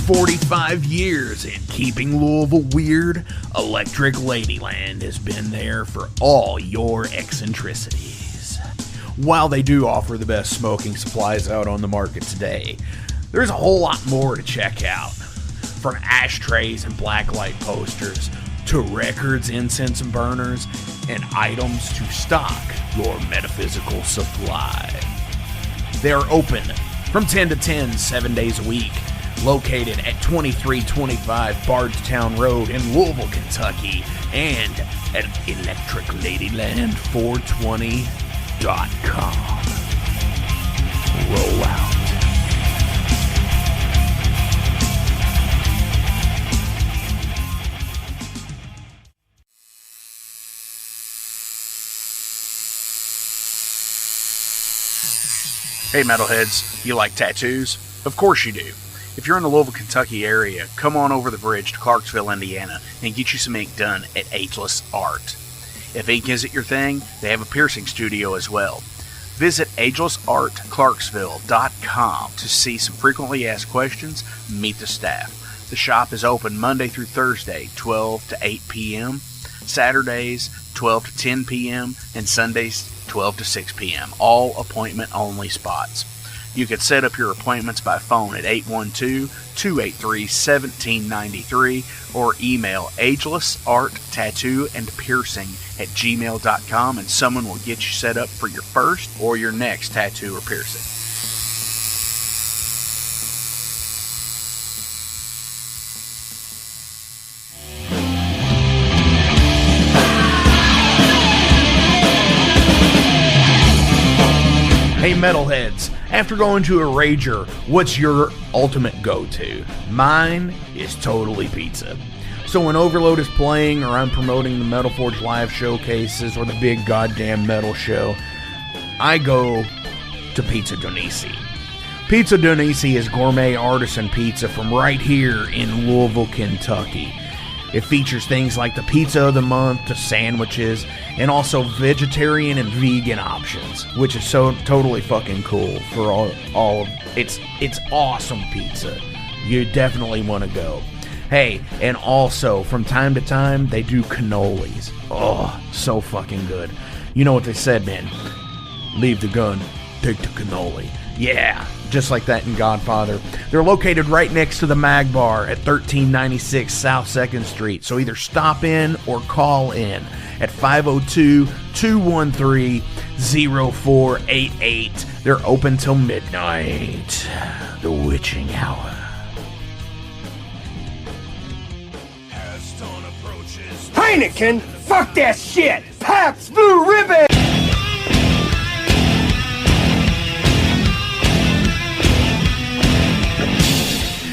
45 years in keeping Louisville weird, Electric Ladyland has been there for all your eccentricities. While they do offer the best smoking supplies out on the market today, there's a whole lot more to check out. From ashtrays and blacklight posters, to records, incense and burners, and items to stock your metaphysical supply. They are open from 10 to 10, 7 days a week, located at 2325 Bardstown Road in Louisville, Kentucky, and at electricladyland420.com. Roll out. Hey metalheads, you like tattoos? Of course you do. If you're in the Louisville, Kentucky area, come on over the bridge to Clarksville, Indiana, and get you some ink done at Ageless Art. If ink isn't your thing, they have a piercing studio as well. Visit agelessartclarksville.com to see some frequently asked questions, meet the staff. The shop is open Monday through Thursday, 12 to 8 p.m., Saturdays, 12 to 10 p.m., and Sundays, 12 to 6 p.m., all appointment-only spots. You can set up your appointments by phone at 812-283-1793 or email agelessarttatoosandpiercing@gmail.com and someone will get you set up for your first or your next tattoo or piercing. Hey metalheads, after going to a rager, what's your ultimate go-to? Mine is totally pizza. So when Overload is playing, or I'm promoting the Metal Forge live showcases, or the big goddamn metal show, I go to Pizza Donisi. Pizza Donisi is gourmet artisan pizza from right here in Louisville, Kentucky. It features things like the pizza of the month, the sandwiches, and also vegetarian and vegan options, which is so totally fucking cool for all of it's awesome pizza. You definitely want to go. Hey, and also from time to time they do cannolis. Oh, so fucking good. You know what they said, man? Leave the gun, take the cannoli. Yeah, just like that in Godfather. They're located right next to the Mag Bar at 1396 South 2nd Street. So either stop in or call in at 502-213-0488. They're open till midnight. The witching hour. Heineken? Fuck that shit! Pabst Blue Ribbon!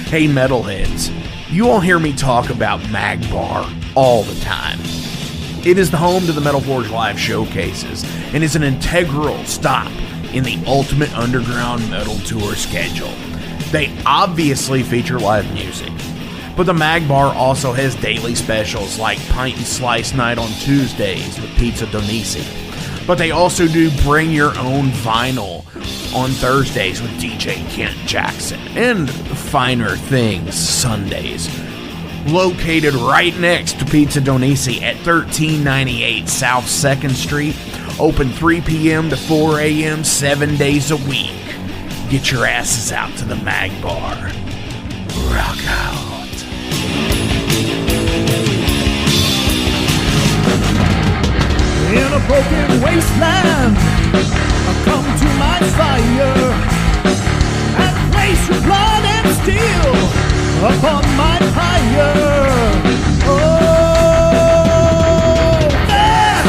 Hey metalheads, you all hear me talk about Mag Bar all the time. It is the home to the Metal Forge live showcases and is an integral stop in the Ultimate Underground Metal Tour schedule. They obviously feature live music, but the Mag Bar also has daily specials like Pint and Slice Night on Tuesdays with Pizza Donisi. But they also do Bring Your Own Vinyl on Thursdays with DJ Kent Jackson, and Finer Things Sundays. Located right next to Pizza Donisi at 1398 South 2nd Street, open 3 p.m. to 4 a.m. 7 days a week. Get your asses out to the Mag Bar. Rock out. In a broken wasteland, come to my fire and place your blood and steel upon my pyre. Oh, this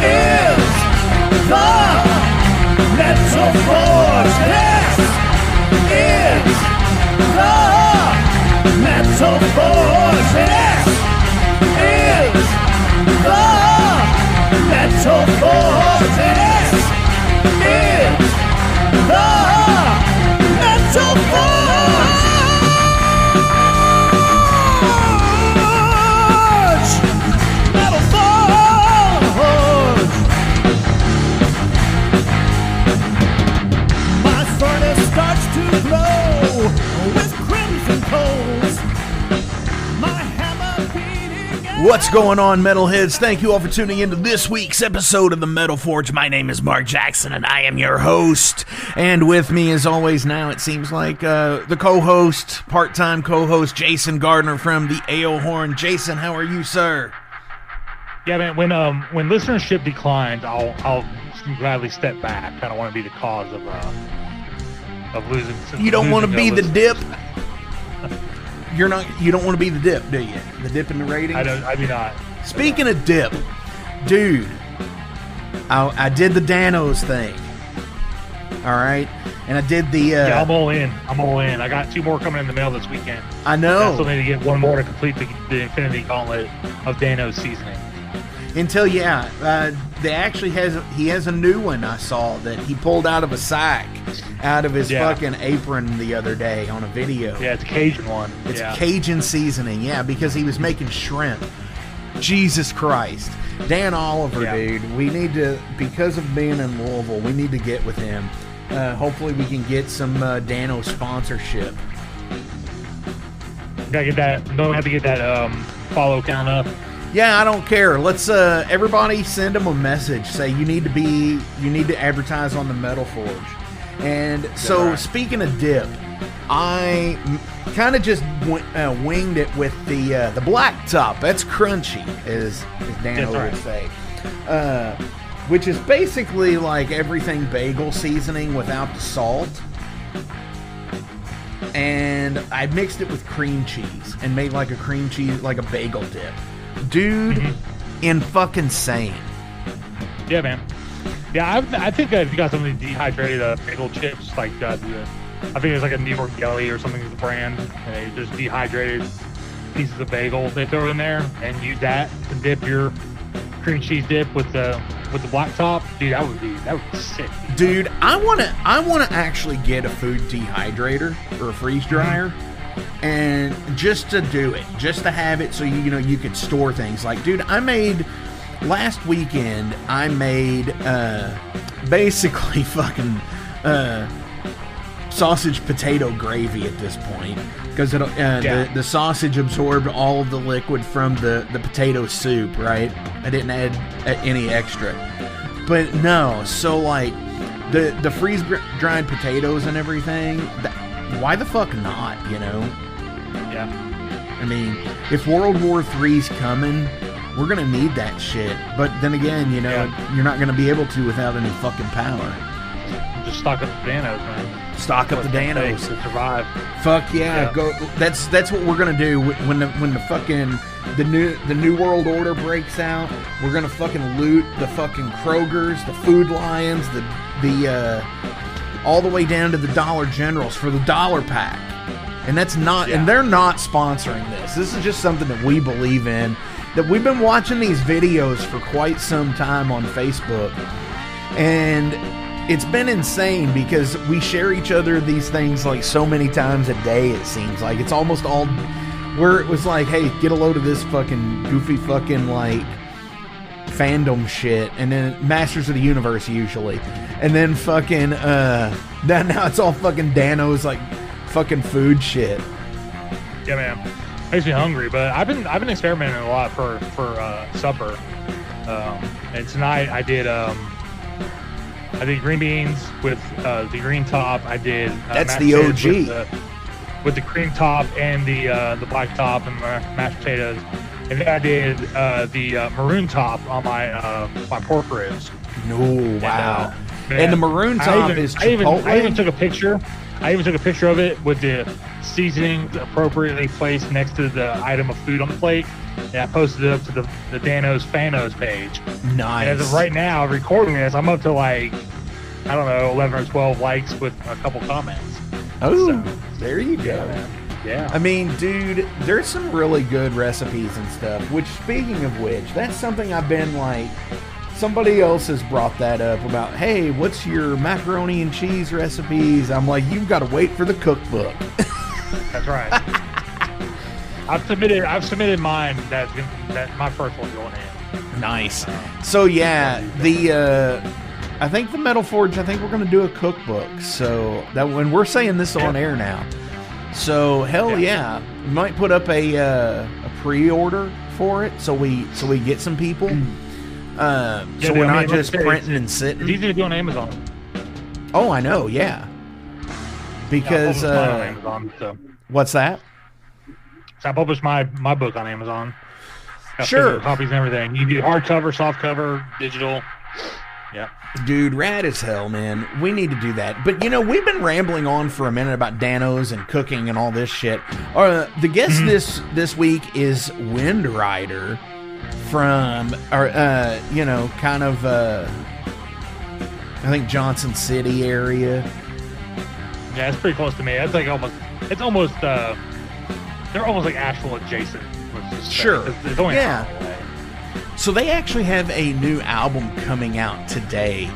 is the Metal Forge. This is the Metal Forge. This is the Metal Forge. This is the Metal Forge. Metal Forge. My furnace starts to glow with crimson coal. What's going on, Metalheads? Thank you all for tuning into this week's episode of the Metal Forge. My name is Mark Jackson, and I am your host. And with me, as always, now it seems like the co-host, part-time co-host, Jason Gardner from the Ale Horn. Jason, how are you, sir? Yeah, man. When listenership declines, I'll gladly step back. I don't want to be the cause of losing. You don't want to be the dip. You don't want to be the dip, do you? The dip in the ratings? I do not. Speaking of dip, dude, I did the Danos thing. All right, and I did the. Yeah, I'm all in. I got 2 more coming in the mail this weekend. I know. I still need to get 1 more to complete the Infinity Gauntlet of Danos seasoning. Until he actually has a new one I saw that he pulled out of a sack out of his fucking apron the other day on a video. Yeah, it's a Cajun one. It's Cajun seasoning, because he was making shrimp. Jesus Christ. Dan Oliver, dude, we need to, because of being in Louisville, we need to get with him. Hopefully we can get some Dano sponsorship. Gotta get that, don't have to get that follow count up. Yeah, I don't care. Let's everybody send him a message. Say you need to advertise on the Metal Forge. And so, speaking of dip, I kind of just winged it with the black top. That's crunchy, as Dan would say, which is basically like everything bagel seasoning without the salt. And I mixed it with cream cheese and made like a cream cheese, like a bagel dip. Dude, in fucking sane. Yeah, man. Yeah, I think if you got some of these dehydrated bagel chips, like I think there's like a New York Deli or something, the brand, and just dehydrated pieces of bagel they throw in there, and use that to dip your cream cheese dip with the black top. Dude, that would be sick. Dude, I wanna actually get a food dehydrator or a freeze dryer. And just to do it, just to have it so you could store things. Like, dude, last weekend I made basically fucking sausage potato gravy at this point, because the sausage absorbed all of the liquid from the potato soup, right? I didn't add any extra. But no, so like the freeze dried potatoes and everything, why the fuck not, Yeah. I mean, if World War III's coming, we're going to need that shit. But then again, you're not going to be able to without any fucking power. Just stock up the Danos, man. Stock up the Danos to survive. Fuck yeah. Go. That's what we're going to do when the fucking the new world order breaks out. We're going to fucking loot the fucking Krogers, the Food Lions, the all the way down to the Dollar Generals for the dollar pack. And that's not, and they're not sponsoring this. This is just something that we believe in, that we've been watching these videos for quite some time on Facebook. And it's been insane because we share each other these things like so many times a day, it seems like. It's almost all where it was like, hey, get a load of this fucking goofy fucking like fandom shit, and then Masters of the Universe usually, and then fucking now it's all fucking Danos like fucking food shit. Yeah, man, makes me hungry. But I've been experimenting a lot for supper, and tonight I did green beans with the green top. I did that's the OG with the cream top and the black top and mashed potatoes. And then I did the maroon top on my pork ribs. No, wow. And the maroon top is Chipotle? I even took a picture. I even took a picture of it with the seasonings appropriately placed next to the item of food on the plate. And I posted it up to the Danos Fanos page. Nice. And as of right now, recording this, I'm up to like, I don't know, 11 or 12 likes with a couple comments. Oh, so, there you go. Yeah. I mean, dude, there's some really good recipes and stuff, which, speaking of which, that's something I've been like, somebody else has brought that up about, hey, what's your macaroni and cheese recipes? I'm like, you've got to wait for the cookbook. That's right. I've submitted mine. That my first one going in. Nice. So yeah, I think the Metal Forge, I think we're going to do a cookbook. So that when we're saying this on air now. So hell yeah. We might put up a pre-order for it, so we get some people. So we're not just printing and sitting. It's easy to do on Amazon. Oh, I know, yeah. Because I on Amazon, so. What's that? So I published my book on Amazon. Got Sure. copies and everything. You do hardcover, softcover, digital. Yeah. Dude, rad as hell, man. We need to do that. But, you know, we've been rambling on for a minute about Danos and cooking and all this shit. The guest this week is Wyndrider from, you know, kind of, I think Johnson City area. Yeah, it's pretty close to me. It's like they're almost like Asheville adjacent. Let's just say. Sure. It's only Yeah. an hour away. So they actually have a new album coming out today.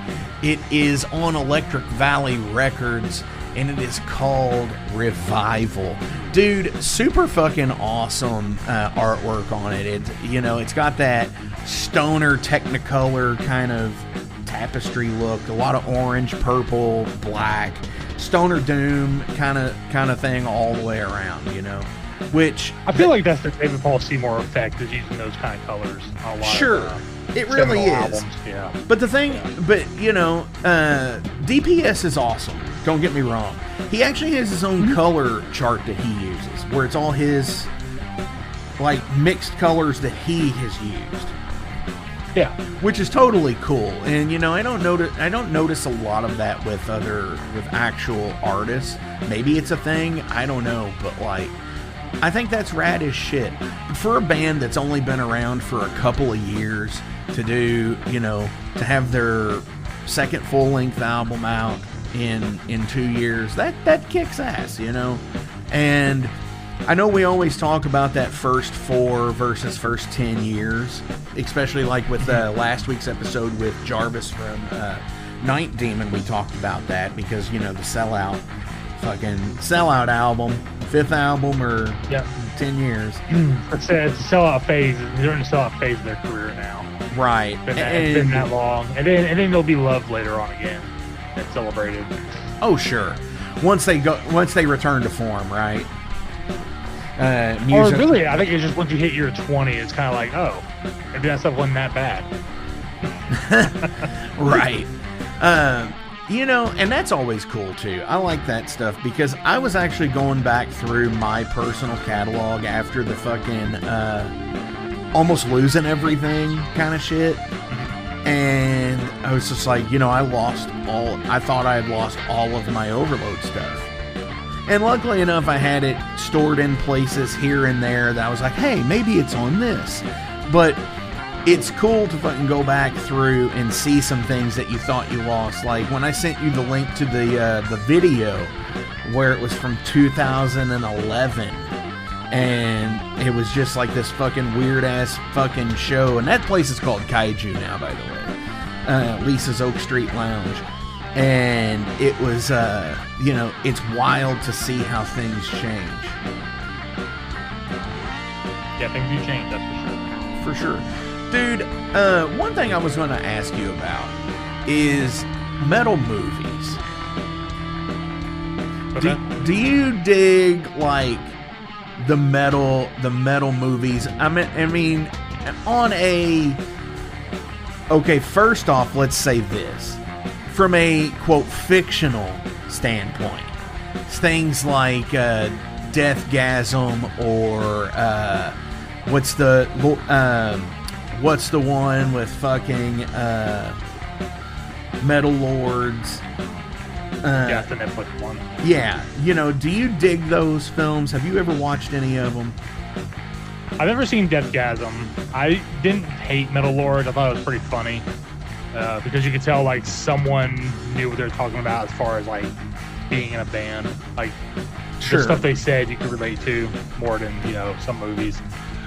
It is on Electric Valley Records, and it is called Revival. Dude, super fucking awesome artwork on it. It's got that stoner Technicolor kind of tapestry look, a lot of orange, purple, black, stoner doom kind of thing all the way around, you know. Which I feel like that's the David Paul Seymour effect, is using those kind of colors on a lot sure, of it really is. albums. Yeah. But you know, DPS is awesome. Don't get me wrong. He actually has his own color chart that he uses, where it's all his like mixed colors that he has used. Yeah. Which is totally cool. And you know, I don't notice a lot of that with actual artists. Maybe it's a thing, I don't know, but like I think that's rad as shit. For a band that's only been around for a couple of years to do, you know, to have their second full-length album out in 2 years, that kicks ass, you know? And I know we always talk about that first 4 versus first 10 years, especially like with last week's episode with Jarvis from Night Demon. We talked about that because, you know, the sellout album, 5th album, or 10 years. It's a sellout phase. They're in the sellout phase of their career now. Right. It's been that long. And then they'll be loved later on again and celebrated. Oh, sure. Once they return to form, right? Or really, I think it's just once you hit year 20, it's kind of like, oh, maybe that stuff wasn't that bad. Right. You know, and that's always cool too. I like that stuff because I was actually going back through my personal catalog after the fucking almost losing everything kind of shit. And I was just like, you know, I thought I had lost all of my Overload stuff. And luckily enough, I had it stored in places here and there that I was like, hey, maybe it's on this. But it's cool to fucking go back through and see some things that you thought you lost. Like when I sent you the link to the video where it was from 2011, and it was just like this fucking weird ass fucking show. And that place is called Kaiju now, by the way. Lisa's Oak Street Lounge. And it was, you know, it's wild to see how things change. Yeah, things do change, that's for sure. Dude, one thing I was going to ask you about is metal movies. Okay. Do you dig like the metal movies? I mean, on a okay. First off, let's say this from a quote fictional standpoint. Things like Deathgasm or what's the one with fucking Metal Lords? Yeah, the Netflix one. Yeah, you know, do you dig those films? Have you ever watched any of them? I've never seen Deathgasm. I didn't hate Metal Lords. I thought it was pretty funny because you could tell like someone knew what they were talking about as far as like being in a band. Like Sure. the stuff they said you could relate to more than, you know, some movies.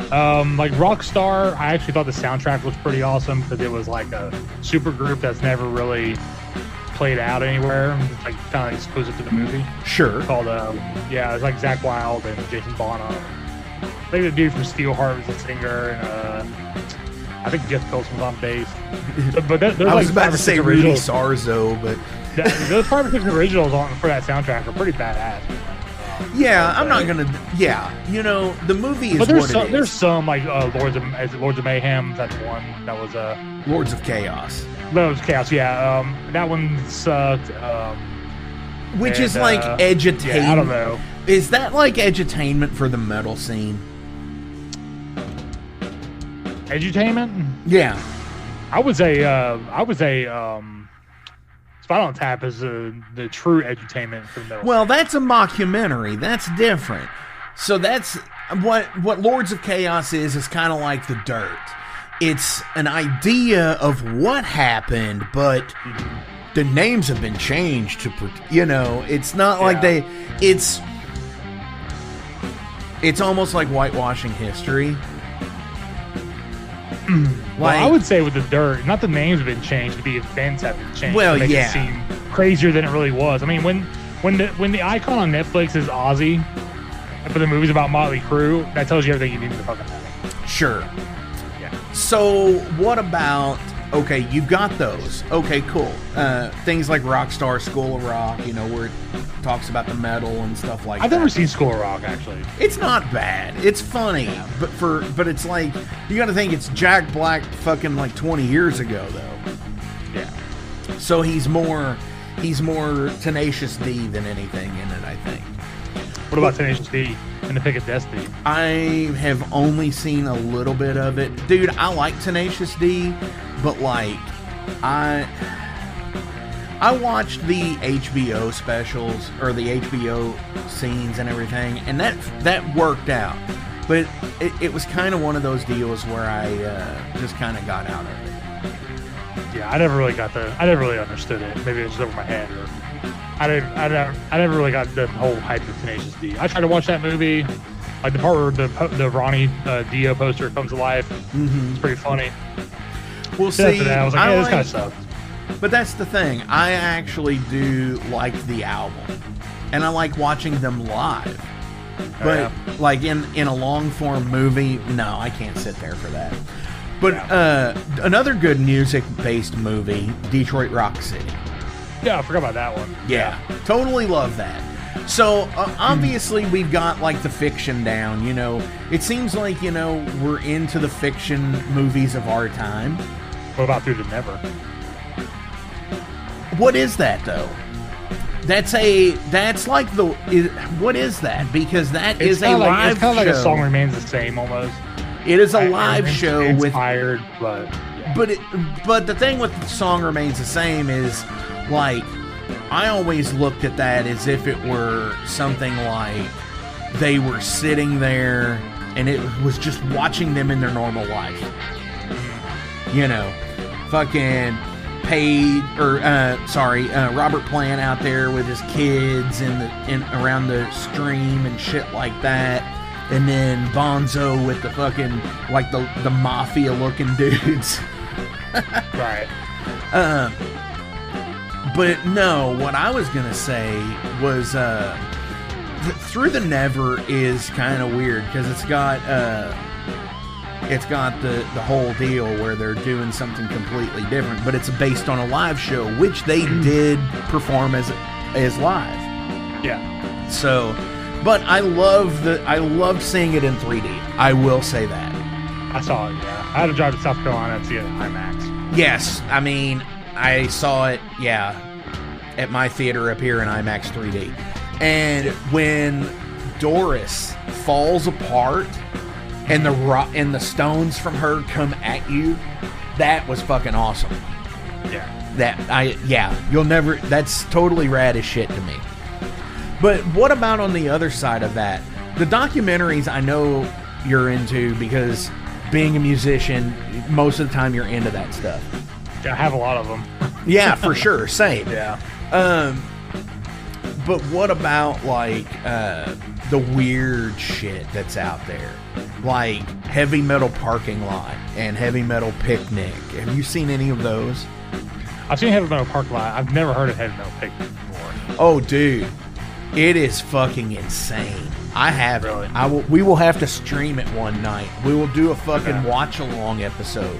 Like Rockstar, I actually thought the soundtrack was pretty awesome because it was like a super group that's never really played out anywhere. It's like kind of exclusive to the movie. Sure. Called it's like Zach Wilde and Jason Bonham. I think the dude from Steelheart was the singer, and I think Jeff Coulson was on bass. But I was about to say Rudy Sarzo, but those 5 or 6 originals for that soundtrack are pretty badass. Yeah, I'm not gonna. Yeah, you know, the movie is But there's what it is. there's some like Lords of Mayhem. That's one that was Lords of Chaos, Lords of Chaos. Yeah, that one sucked. which and, is like edutainment. Yeah, I don't know. Is that like edutainment for the metal scene? Edutainment? Yeah. I would say Spinal Tap is the true edutainment for the metal. Well, that's a mockumentary. That's different. So that's what Lords of Chaos is kind of like The Dirt. It's an idea of what happened, but the names have been changed to, you know, it's not like it's almost like whitewashing history. Well, I would say with The Dirt, not the names have been changed, but the events have been changed. Well, to make yeah. it seem crazier than it really was. I mean, when the icon on Netflix is Ozzy, but the movie's about Motley Crue, that tells you everything you need to fucking know. Sure. Yeah. So what about, okay, you've got those. Okay, cool. Things like Rockstar, School of Rock, you know, where it talks about the metal and stuff like that. I've never seen School of Rock, actually. It's not bad. It's funny, but it's like, you got to think it's Jack Black fucking like 20 years ago though. Yeah. So he's more Tenacious D than anything in it, I think. What about Tenacious D and the Pick of Destiny? I have only seen a little bit of it. Dude, I like Tenacious D, but like I watched the HBO specials or the HBO scenes and everything, and that worked out. But it was kind of one of those deals where I just kind of got out of it. Yeah, I never really understood it. Maybe it was just over my head, or I never really got the whole hype of Tenacious D. I tried to watch that movie, like the part where the Ronnie Dio poster comes to life. Mm-hmm. It's pretty funny. Well, After see, that, I was like, this kind of sucks. But that's the thing. I actually do like the album, and I like watching them live. But like in a long form movie, no, I can't sit there for that. But another good music based movie, Detroit Rock City. Yeah, I forgot about that one. Yeah, totally love that. So obviously we've got like the fiction down. You know, it seems like, you know, we're into the fiction movies of our time. What about Through the Never? What is that though? What is that? Because that is a live it's kind of show. like A Song Remains the Same almost. It is a live show inspired, but the thing with The Song Remains the Same is, like, I always looked at that as if it were something like they were sitting there and it was just watching them in their normal life. You know, fucking Robert Plant out there with his kids around the stream and shit like that. And then Bonzo with the fucking, like, the mafia looking dudes. Right. But no, what I was gonna say was Through the Never is kind of weird because it's got the whole deal where they're doing something completely different, but it's based on a live show, which they did perform as live. Yeah. So, but I loved seeing it in 3D. I will say that. I saw it, yeah. I had to drive to South Carolina to see it in IMAX. Yes, I mean, I saw it, at my theater up here in IMAX 3D. And when Doris falls apart and the stones from her come at you, that was fucking awesome. Yeah. That's totally rad as shit to me. But what about on the other side of that? The documentaries I know you're into because being a musician, most of the time you're into that stuff. Yeah, I have a lot of them. Yeah, for sure. Same. Yeah. But what about, like, the weird shit that's out there? Like Heavy Metal Parking Lot and Heavy Metal Picnic. Have you seen any of those? I've seen Heavy Metal Parking Lot. I've never heard of Heavy Metal Picnic before. Oh, dude. It is fucking insane. I have really? it. We will have to stream it one night. We will do a fucking watch-along episode.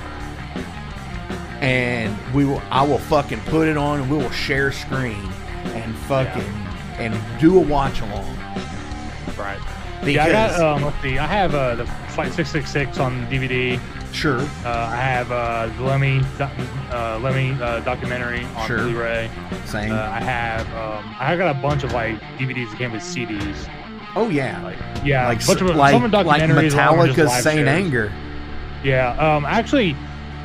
And I will fucking put it on and we will share screen and fucking and do a watch-along. Right. Because, Yeah, I got, let's see, I have the Flight 666 on DVD. Sure. I have the Lemmy documentary on Sure. Blu-ray. Same. I got a bunch of like DVDs that came with CDs. Oh yeah. Yeah, Like bunch of, like, some are like documentaries, some are just Metallica's live Saint shows. Anger. Yeah. Actually,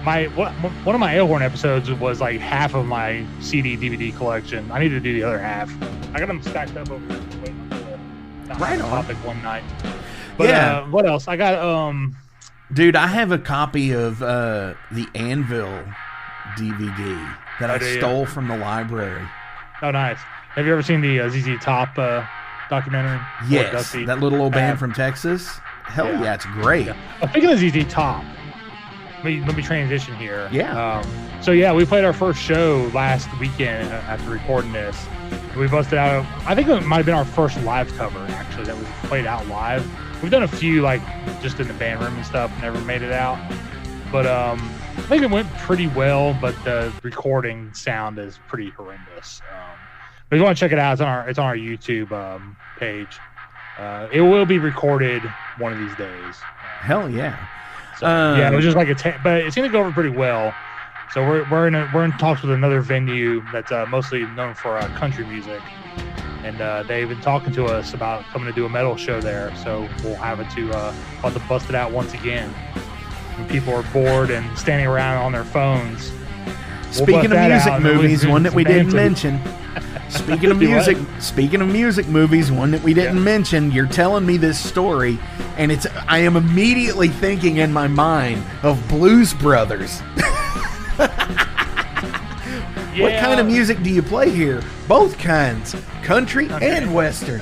one of my Airhorn episodes was like half of my CD DVD collection. I need to do the other half. I got them stacked up over there. Waiting for Right on. topic one night. But, Yeah. what else? I got Dude, I have a copy of the Anvil DVD that I stole from the library. Oh, nice. Have you ever seen the ZZ Top documentary? Yes, that little old band from Texas. Hell yeah, it's great. Yeah. Speaking of ZZ Top, let me transition here. Yeah. So yeah, we played our first show last weekend after recording this. We busted out. I think it might have been our first live cover actually that we played out live. We've done a few like just in the band room and stuff. Never made it out, but I think it went pretty well. But the recording sound is pretty horrendous. But if you want to check it out, it's on our YouTube page. It will be recorded one of these days. Hell yeah. So, yeah, it was just like but it's gonna go over pretty well. So we're in talks with another venue that's mostly known for country music, and they've been talking to us about coming to do a metal show there. So we'll have to bust it out once again. When people are bored and standing around on their phones. Speaking of music movies, one that we didn't mention. Speaking of music movies, one that we didn't mention. You're telling me this story, and I am immediately thinking in my mind of Blues Brothers. What kind of music do you play here? Both kinds, country and western.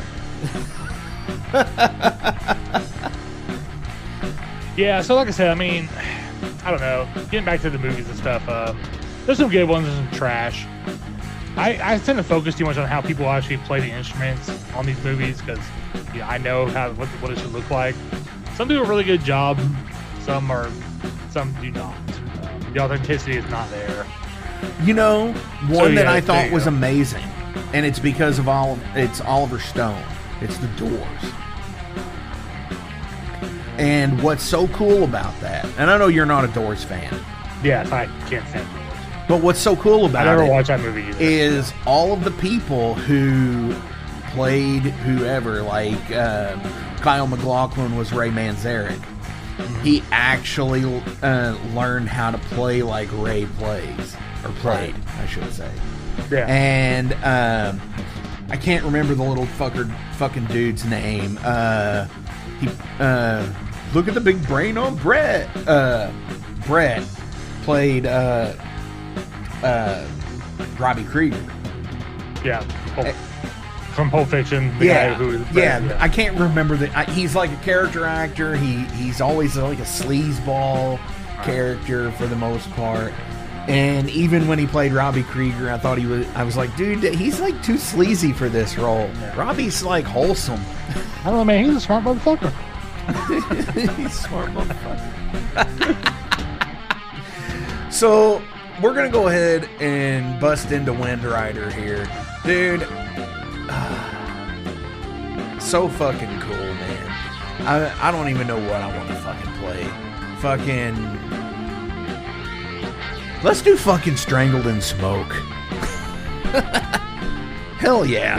Yeah, so like I said, I mean, I don't know. Getting back to the movies and stuff, there's some good ones, there's some trash. I tend to focus too much on how people actually play the instruments on these movies because I know what it should look like. Some do a really good job, some do not. The authenticity is not there. You know, one that I thought was amazing, and it's because of it's Oliver Stone. It's The Doors. And what's so cool about that, and I know you're not a Doors fan. Yes, I can't stand Doors. But what's so cool about it, I never watched that movie either. Is all of the people who played whoever, like Kyle MacLachlan was Ray Manzarek. He actually learned how to play like Ray plays. Or played, I should say. Yeah. And I can't remember the little fucking dude's name. He look at the big brain on Brett. Brett played Robbie Krieger. Yeah. From Pulp Fiction. The guy who was I can't remember he's like a character actor. He's always like a sleazeball character for the most part. And even when he played Robbie Krieger, I was like, dude, he's like too sleazy for this role. Yeah. Robbie's like wholesome. I don't know, man. He's a smart motherfucker. He's a smart motherfucker. So we're going to go ahead and bust into Wyndrider here. Dude, so fucking cool, man. I don't even know what I want to fucking play. Let's do fucking Strangled in Smoke. Hell yeah.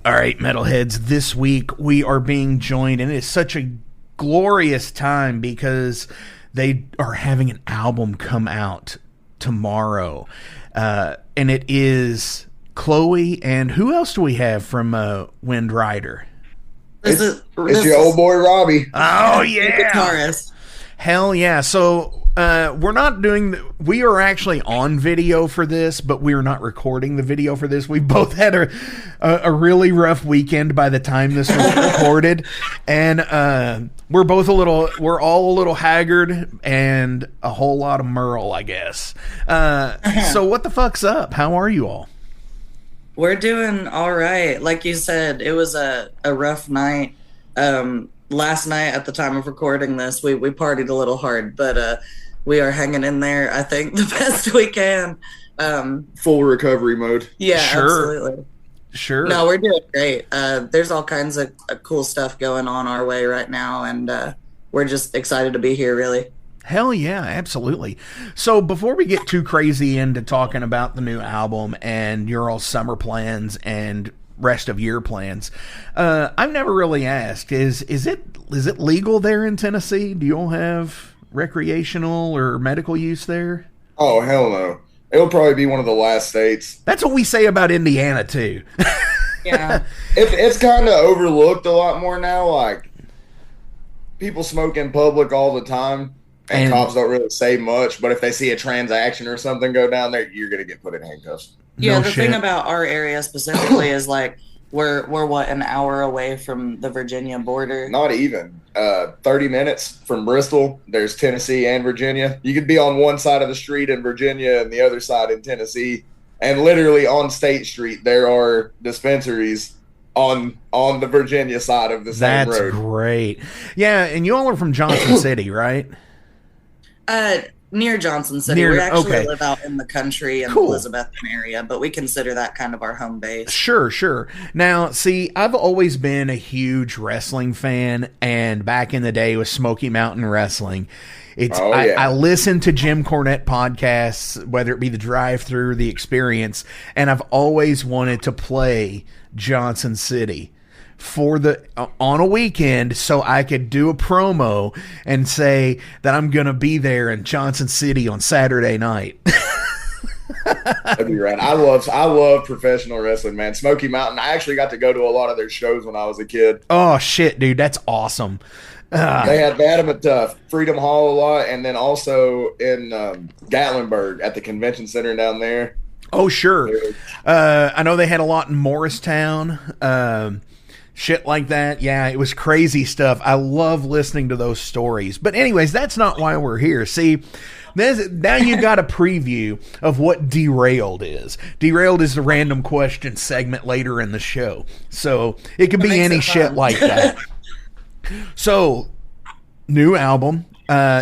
All right, metalheads, this week we are being joined, and it's such a glorious time because they are having an album come out tomorrow. And it is Chloe, and who else do we have from Wyndrider? It's your old boy Robbie. Oh, yeah. Guitarist. Hell yeah. So we're not doing we are actually on video for this, but we are not recording the video for this. We both had a really rough weekend by the time this was recorded, and we're all a little haggard and a whole lot of Merle, I guess. So what the fuck's up? How are you all? We're doing all right. Like you said, it was a rough night. Last night at the time of recording this, we partied a little hard, but we are hanging in there, I think, the best we can. Full recovery mode. Yeah, Sure. absolutely. Sure. No, we're doing great. There's all kinds of cool stuff going on our way right now, and we're just excited to be here, really. Hell yeah, absolutely. So before we get too crazy into talking about the new album and your all summer plans and rest of year plans, I've never really asked, is it legal there in Tennessee? Do you all have recreational or medical use there? Oh, hell no. It'll probably be one of the last states. That's what we say about Indiana too. Yeah. It's kind of overlooked a lot more now. Like, people smoke in public all the time, and cops don't really say much, but if they see a transaction or something go down there, you're going to get put in handcuffs. Yeah, No the shit. thing about our area specifically is like we're what, an hour away from the Virginia border. Not even. 30 minutes from Bristol, there's Tennessee and Virginia. You could be on one side of the street in Virginia and the other side in Tennessee. And literally on State Street, there are dispensaries on the Virginia side of the same That's road. great. Yeah, and you all are from Johnson City, right? Near Johnson City. Near- We actually okay. live out in the country in Cool. the Elizabethton area, but we consider that kind of our home base. Sure. Now, see, I've always been a huge wrestling fan, and back in the day with Smoky Mountain Wrestling, Oh, yeah. I listen to Jim Cornette podcasts, whether it be the drive-through or the experience, and I've always wanted to play Johnson City on a weekend so I could do a promo and say that I'm going to be there in Johnson City on Saturday night. That'd be right. I love professional wrestling, man. Smoky Mountain. I actually got to go to a lot of their shows when I was a kid. Oh, shit, dude. That's awesome. They had them at Freedom Hall a lot, and then also in Gatlinburg at the convention center down there. Oh, sure. I know they had a lot in Morristown. Shit like that. Yeah, it was crazy stuff. I love listening to those stories. But anyways, that's not why we're here. See, now you've got a preview of what Derailed is. Derailed is the random question segment later in the show. So it could be makes any it shit fun. like that. So, new album,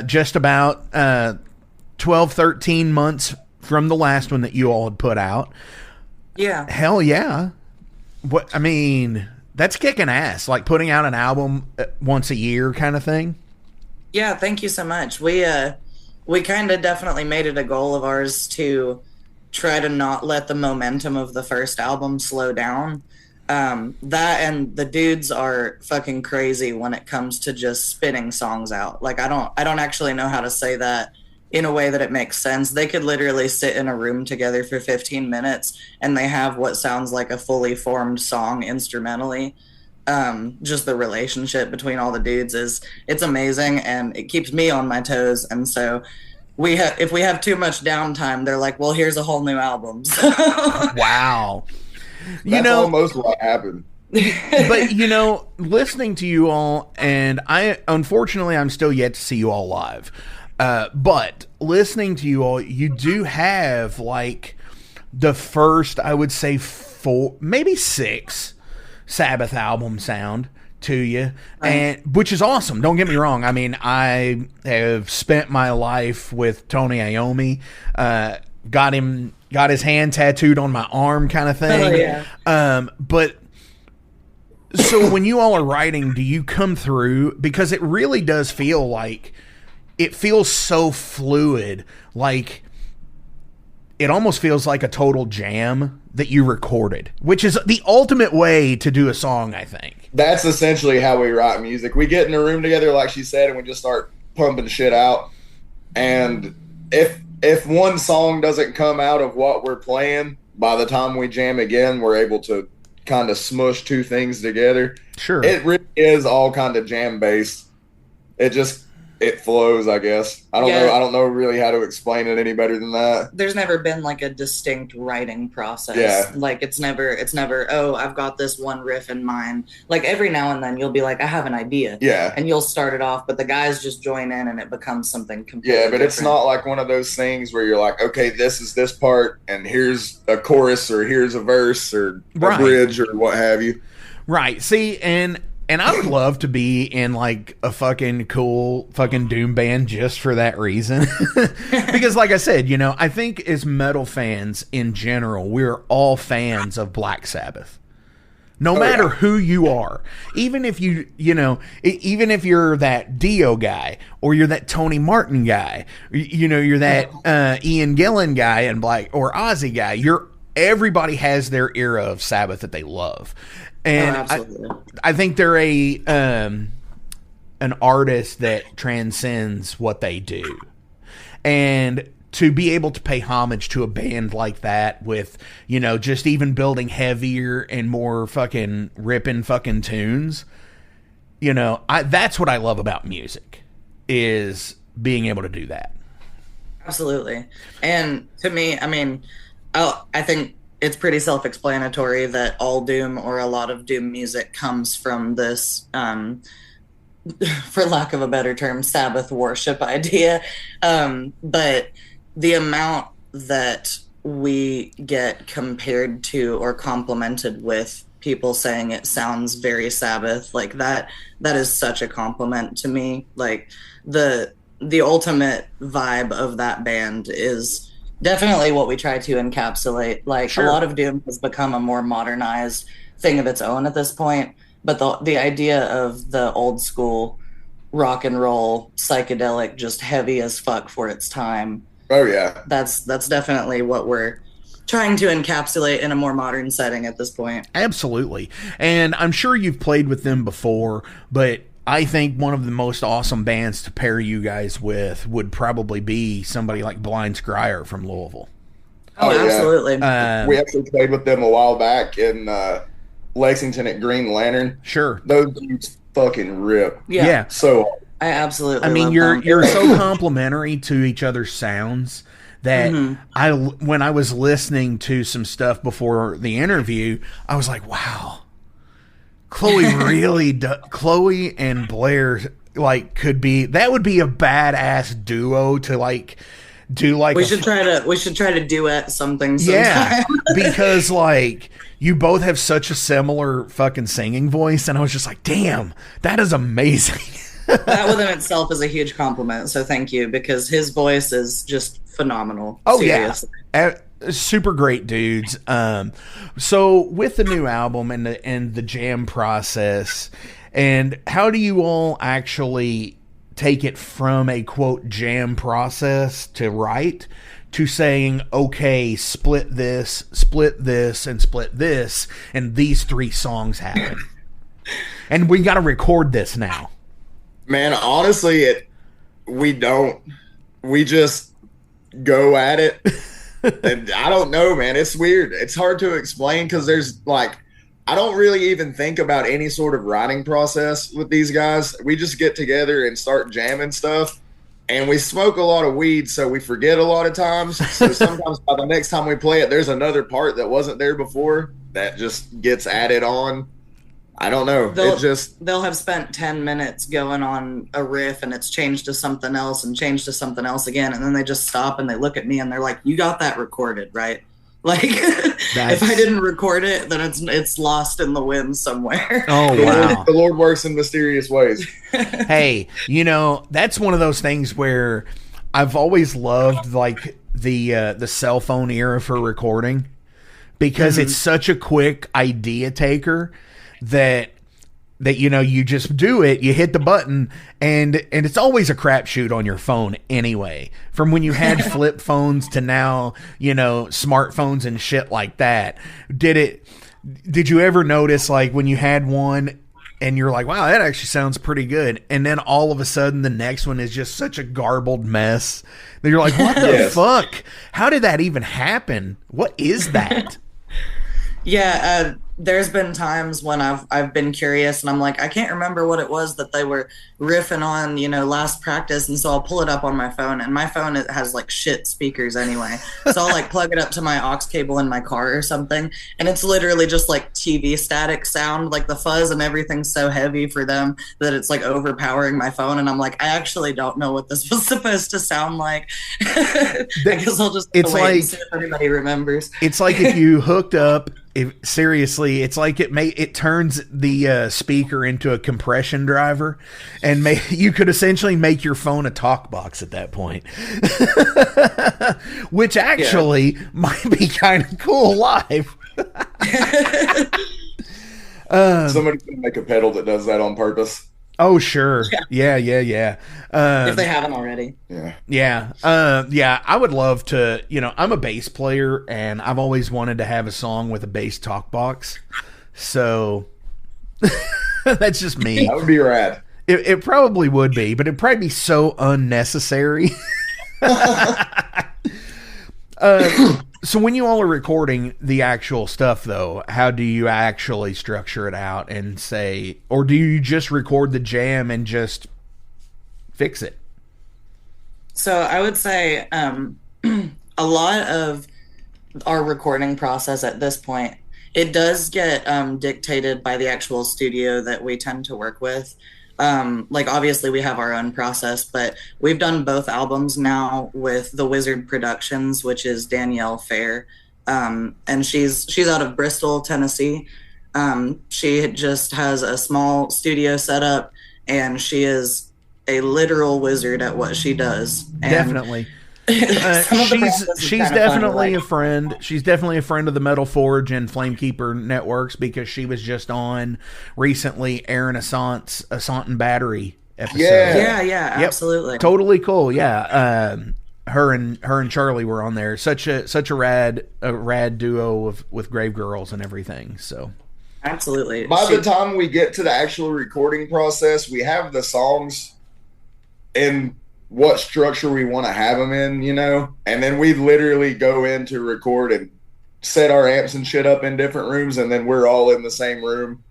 just about 12, 13 months from the last one that you all had put out. Yeah. Hell yeah. That's kicking ass, like putting out an album once a year kind of thing. Yeah, thank you so much. We kind of definitely made it a goal of ours to try to not let the momentum of the first album slow down. That and the dudes are fucking crazy when it comes to just spitting songs out. Like I don't actually know how to say that in a way that it makes sense. They could literally sit in a room together for 15 minutes and they have what sounds like a fully formed song instrumentally. Just the relationship between all the dudes it's amazing, and it keeps me on my toes. And so if we have too much downtime, they're like, well, here's a whole new album. Wow. That's almost what happened. But listening to you all, and unfortunately I'm still yet to see you all live. But listening to you all, you do have like the first, I would say 4, maybe 6 Sabbath album sound to you, and which is awesome. Don't get me wrong. I mean, I have spent my life with Tony Iommi. Got his hand tattooed on my arm, kind of thing. Oh, yeah. But so when you all are writing, do you come through, because it really does feel like it feels so fluid, like it almost feels like a total jam that you recorded, which is the ultimate way to do a song, I think. That's essentially how we write music. We get in a room together, like she said, and we just start pumping shit out. And if one song doesn't come out of what we're playing, by the time we jam again, we're able to kind of smush two things together. Sure. It really is all kind of jam based. It flows, I guess. I don't know really how to explain it any better than that. There's never been like a distinct writing process. Yeah. Like it's never, oh, I've got this one riff in mind. Like every now and then you'll be like, I have an idea. Yeah. And you'll start it off, but the guys just join in and it becomes something completely Yeah, but it's different. not like one of those things where you're like, okay, this is this part and here's a chorus or here's a verse or a bridge or what have you. Right. See, and I would love to be in like a fucking cool fucking doom band just for that reason. Because like I said, you know, I think as metal fans in general, we're all fans of Black Sabbath. No matter who you are. Even if even if you're that Dio guy or you're that Tony Martin guy, you know, you're that Ian Gillan guy and or Ozzy guy, everybody has their era of Sabbath that they love. And I think they're an artist that transcends what they do. And to be able to pay homage to a band like that with, you know, just even building heavier and more fucking ripping fucking tunes, you know, that's what I love about music, is being able to do that. Absolutely. And to me, I mean, I think it's pretty self-explanatory that all doom or a lot of doom music comes from this, for lack of a better term, Sabbath worship idea. But the amount that we get compared to or complimented with people saying it sounds very Sabbath, like that is such a compliment to me. Like the ultimate vibe of that band is definitely what we try to encapsulate. Like a lot of doom has become a more modernized thing of its own at this point, but the idea of the old school rock and roll psychedelic, just heavy as fuck for its time. Oh yeah, that's definitely what we're trying to encapsulate in a more modern setting at this point. Absolutely. And I'm sure you've played with them before, but I think one of the most awesome bands to pair you guys with would probably be somebody like Blind Scryer from Louisville. Oh, absolutely. We actually played with them a while back in Lexington at Green Lantern. Sure. Those dudes fucking rip. Yeah. So I absolutely I mean, love you're so complimentary to each other's sounds that when I was listening to some stuff before the interview, I was like, wow. Chloe Chloe and Blair would be a badass duo to like do like we should try to duet something sometime. Yeah, because like you both have such a similar fucking singing voice, and I was just like, damn, that is amazing. That within itself is a huge compliment, so thank you, because his voice is just phenomenal. Oh seriously. Yeah, super great dudes. So with the new album and the jam process, and how do you all actually take it from a quote jam process to write to saying, okay, split this, and split this, and these three songs happen, and we got to record this now? Man, honestly, we just go at it. And I don't know, man. It's weird. It's hard to explain because there's like, I don't really even think about any sort of writing process with these guys. We just get together and start jamming stuff, and we smoke a lot of weed, so we forget a lot of times. So sometimes by the next time we play it, there's another part that wasn't there before that just gets added on. I don't know. They'll have spent 10 minutes going on a riff and it's changed to something else and changed to something else again. And then they just stop and they look at me and they're like, you got that recorded, right? Like if I didn't record it, then it's lost in the wind somewhere. Oh, wow. The Lord works in mysterious ways. Hey, you know, that's one of those things where I've always loved like the cell phone era for recording, because it's such a quick idea taker that that, you know, you just do it, you hit the button, and it's always a crapshoot on your phone anyway. From when you had flip phones to now, you know, smartphones and shit like that. Did you ever notice, like, when you had one and you're like, wow, that actually sounds pretty good, and then all of a sudden the next one is just such a garbled mess that you're like, what the fuck? How did that even happen? What is that? Yeah, there's been times when I've been curious and I'm like, I can't remember what it was that they were riffing on, you know, last practice, and so I'll pull it up on my phone, and my phone, it has like shit speakers anyway, so I'll like plug it up to my aux cable in my car or something, and it's literally just like TV static sound, like the fuzz and everything's so heavy for them that it's like overpowering my phone, and I'm like, I actually don't know what this was supposed to sound like. I guess I'll just wait and see if anybody remembers. It's like if you hooked up, seriously, it's like it turns the speaker into a compression driver, and you could essentially make your phone a talk box at that point, which actually might be kind of cool live. Somebody's gonna make a pedal that does that on purpose. Oh, sure. Yeah. If they haven't already. Yeah. I would love to, you know, I'm a bass player, and I've always wanted to have a song with a bass talk box. So that's just me. That would be rad. It probably would be, but it'd probably be so unnecessary. So when you all are recording the actual stuff, though, how do you actually structure it out and say, or do you just record the jam and just fix it? So I would say a lot of our recording process at this point, it does get dictated by the actual studio that we tend to work with. Like, obviously we have our own process, but we've done both albums now with the Wizard Productions, which is Danielle Fair. And she's out of Bristol, Tennessee. She just has a small studio set up, and she is a literal wizard at what she does. And definitely. She's definitely a friend. She's definitely a friend of the Metal Forge and Flamekeeper networks, because she was just on recently Aaron Ossont and Battery episode. Yeah, absolutely. Totally cool. Yeah. Her and Charlie were on there. Such a rad duo with Grave Girls and everything. So absolutely. By the time we get to the actual recording process, we have the songs in what structure we want to have them in, you know, and then we literally go in to record and set our amps and shit up in different rooms, and then we're all in the same room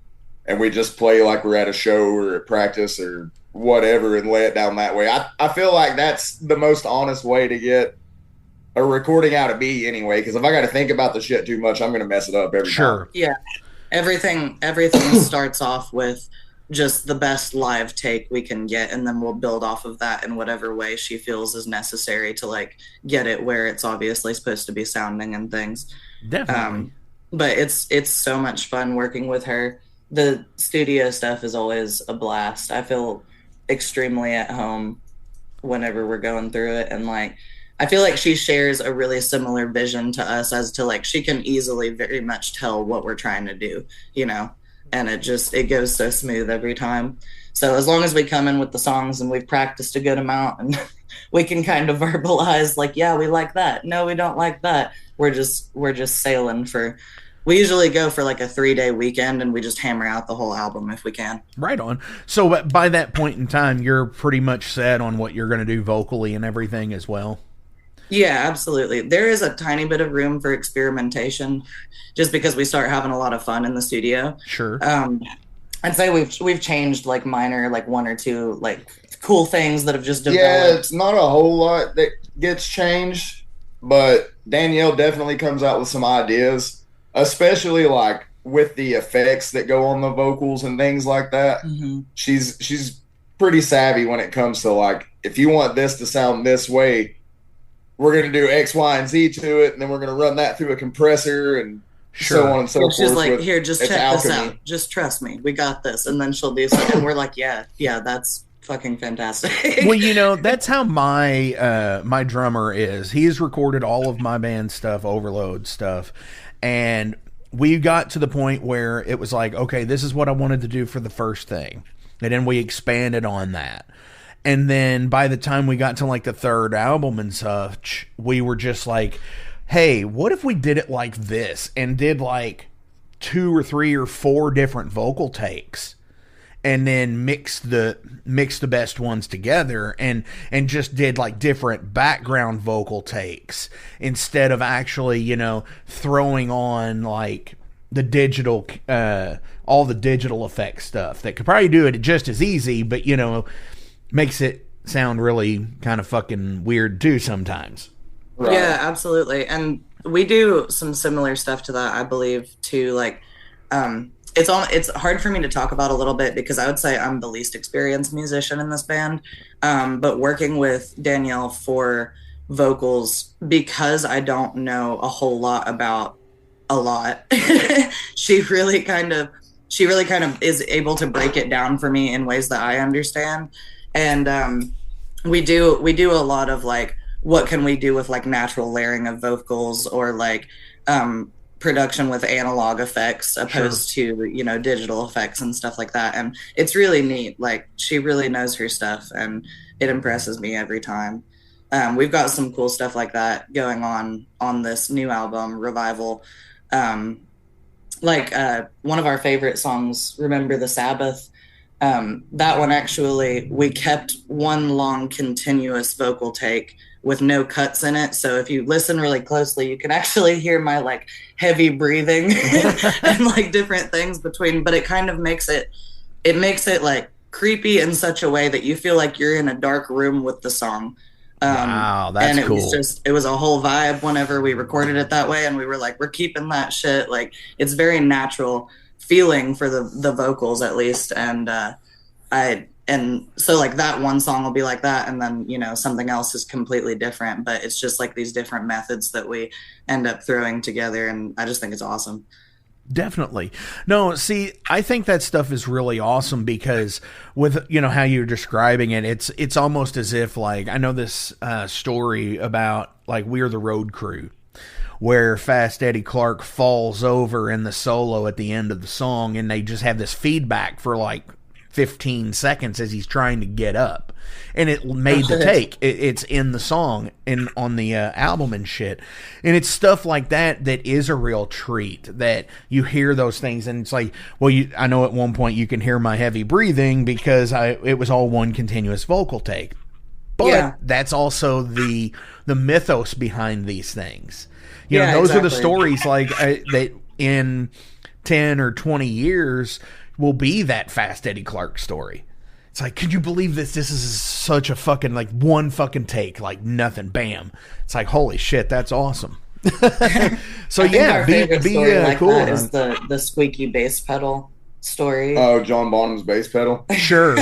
and we just play like we're at a show or at practice or whatever and lay it down that way. I feel like that's the most honest way to get a recording out of me anyway, because if I got to think about the shit too much, I'm going to mess it up every time. Yeah. Everything starts off with just the best live take we can get, and then we'll build off of that in whatever way she feels is necessary to like get it where it's obviously supposed to be sounding and things. Definitely. But it's so much fun working with her. The studio stuff is always a blast. I feel extremely at home whenever we're going through it, and like I feel like she shares a really similar vision to us, as to like she can easily very much tell what we're trying to do, you know. And it goes so smooth every time. So as long as we come in with the songs and we've practiced a good amount, and we can kind of verbalize like, yeah, we like that. No, we don't like that. We're just sailing we usually go for like a 3-day weekend, and we just hammer out the whole album if we can. Right on. So by that point in time, you're pretty much set on what you're going to do vocally and everything as well. Yeah, absolutely. There is a tiny bit of room for experimentation, just because we start having a lot of fun in the studio. Sure. I'd say we've changed like minor, like one or two like cool things that have just developed. Yeah, it's not a whole lot that gets changed, but Danielle definitely comes out with some ideas, especially like with the effects that go on the vocals and things like that. Mm-hmm. She's pretty savvy when it comes to like, if you want this to sound this way, we're going to do X, Y, and Z to it, and then we're going to run that through a compressor and so on and so forth. She's like, here, just check this out. Just trust me. We got this. And then she'll do something. And we're like, yeah, that's fucking fantastic. Well, you know, that's how my drummer is. He has recorded all of my band stuff, Overload stuff. And we got to the point where it was like, okay, this is what I wanted to do for the first thing. And then we expanded on that. And then by the time we got to like the third album and such, we were just like, hey, what if we did it like this and did like 2 or 3 or 4 different vocal takes and then mix the best ones together and just did like different background vocal takes instead of actually, you know, throwing on like the digital, all the digital effect stuff that could probably do it just as easy, but, you know, makes it sound really kind of fucking weird too sometimes. Right. Yeah, absolutely. And we do some similar stuff to that, I believe, too. Like, it's hard for me to talk about a little bit because I would say I'm the least experienced musician in this band. But working with Danielle for vocals, because I don't know a whole lot about a lot, she really kind of is able to break it down for me in ways that I understand. And we do a lot of like, what can we do with like natural layering of vocals or like production with analog effects opposed to, you know, digital effects and stuff like that. And it's really neat. Like, she really knows her stuff and it impresses me every time. We've got some cool stuff like that going on this new album, Revival. One of our favorite songs, Remember the Sabbath. That one, actually, we kept one long continuous vocal take with no cuts in it. So if you listen really closely, you can actually hear my like heavy breathing and like different things between, but it kind of makes it like creepy in such a way that you feel like you're in a dark room with the song. Wow, that's cool. And it was a whole vibe whenever we recorded it that way. And we were like, we're keeping that shit. Like, it's very natural feeling for the vocals at least. And so like that one song will be like that, and then, you know, something else is completely different, but it's just like these different methods that we end up throwing together, and I just think it's awesome. Definitely. No, see, I think that stuff is really awesome because with, you know, how you're describing it, it's almost as if like, I know this story about like We're the Road Crew, where Fast Eddie Clark falls over in the solo at the end of the song, and they just have this feedback for like 15 seconds as he's trying to get up, and it made the take. It's in the song and on the album and shit, and it's stuff like that that is a real treat, that you hear those things and it's like, well, I know at one point you can hear my heavy breathing because it was all one continuous vocal take, but that's also the mythos behind these things. You know, those are the stories like that in 10 or 20 years will be that Fast Eddie Clark story. It's like, could you believe this? This is such a fucking, like, one fucking take, like nothing, bam. It's like, holy shit, that's awesome. So yeah, be like cool. That is the squeaky bass pedal story. Oh, John Bonham's bass pedal. Sure.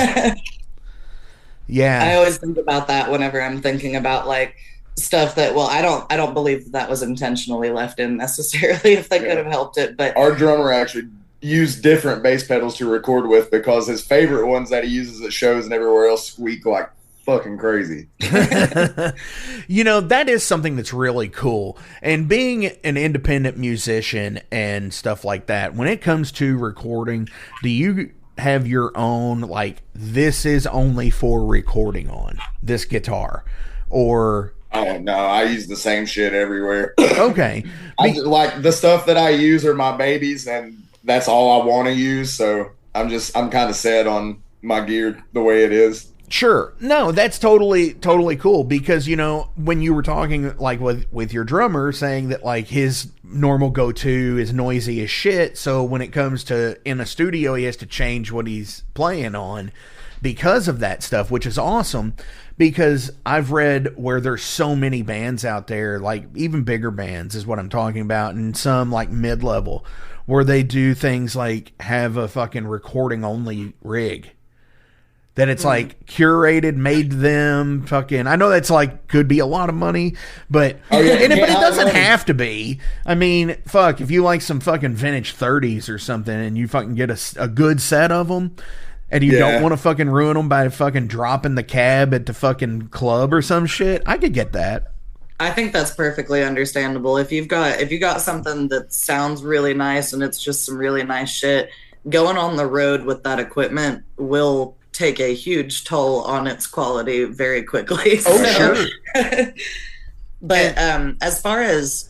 Yeah. I always think about that whenever I'm thinking about like stuff that, well, I don't believe that was intentionally left in necessarily, if they could have helped it, but our drummer actually use different bass pedals to record with because his favorite ones that he uses at shows and everywhere else squeak like fucking crazy. You know, that is something that's really cool. And being an independent musician and stuff like that, when it comes to recording, do you have your own, like, this is only for recording on this guitar? Or... Oh, no, I use the same shit everywhere. Okay. Like, the stuff that I use are my babies, and that's all I want to use, so I'm kind of set on my gear the way it is. Sure. No, that's totally cool because, you know, when you were talking like with your drummer saying that like his normal go-to is noisy as shit, so when it comes to in a studio he has to change what he's playing on because of that stuff, which is awesome because I've read where there's so many bands out there, like even bigger bands is what I'm talking about, and some like mid-level where they do things like have a fucking recording only rig that it's like curated, made them fucking, I know that's like could be a lot of money, but but it doesn't have to be. I mean, fuck, if you like some fucking vintage 30s or something and you fucking get a good set of them and you don't want to fucking ruin them by fucking dropping the cab at the fucking club or some shit, I could get that. I think that's perfectly understandable. If you got something that sounds really nice and it's just some really nice shit, going on the road with that equipment will take a huge toll on its quality very quickly. Oh, sure. But as far as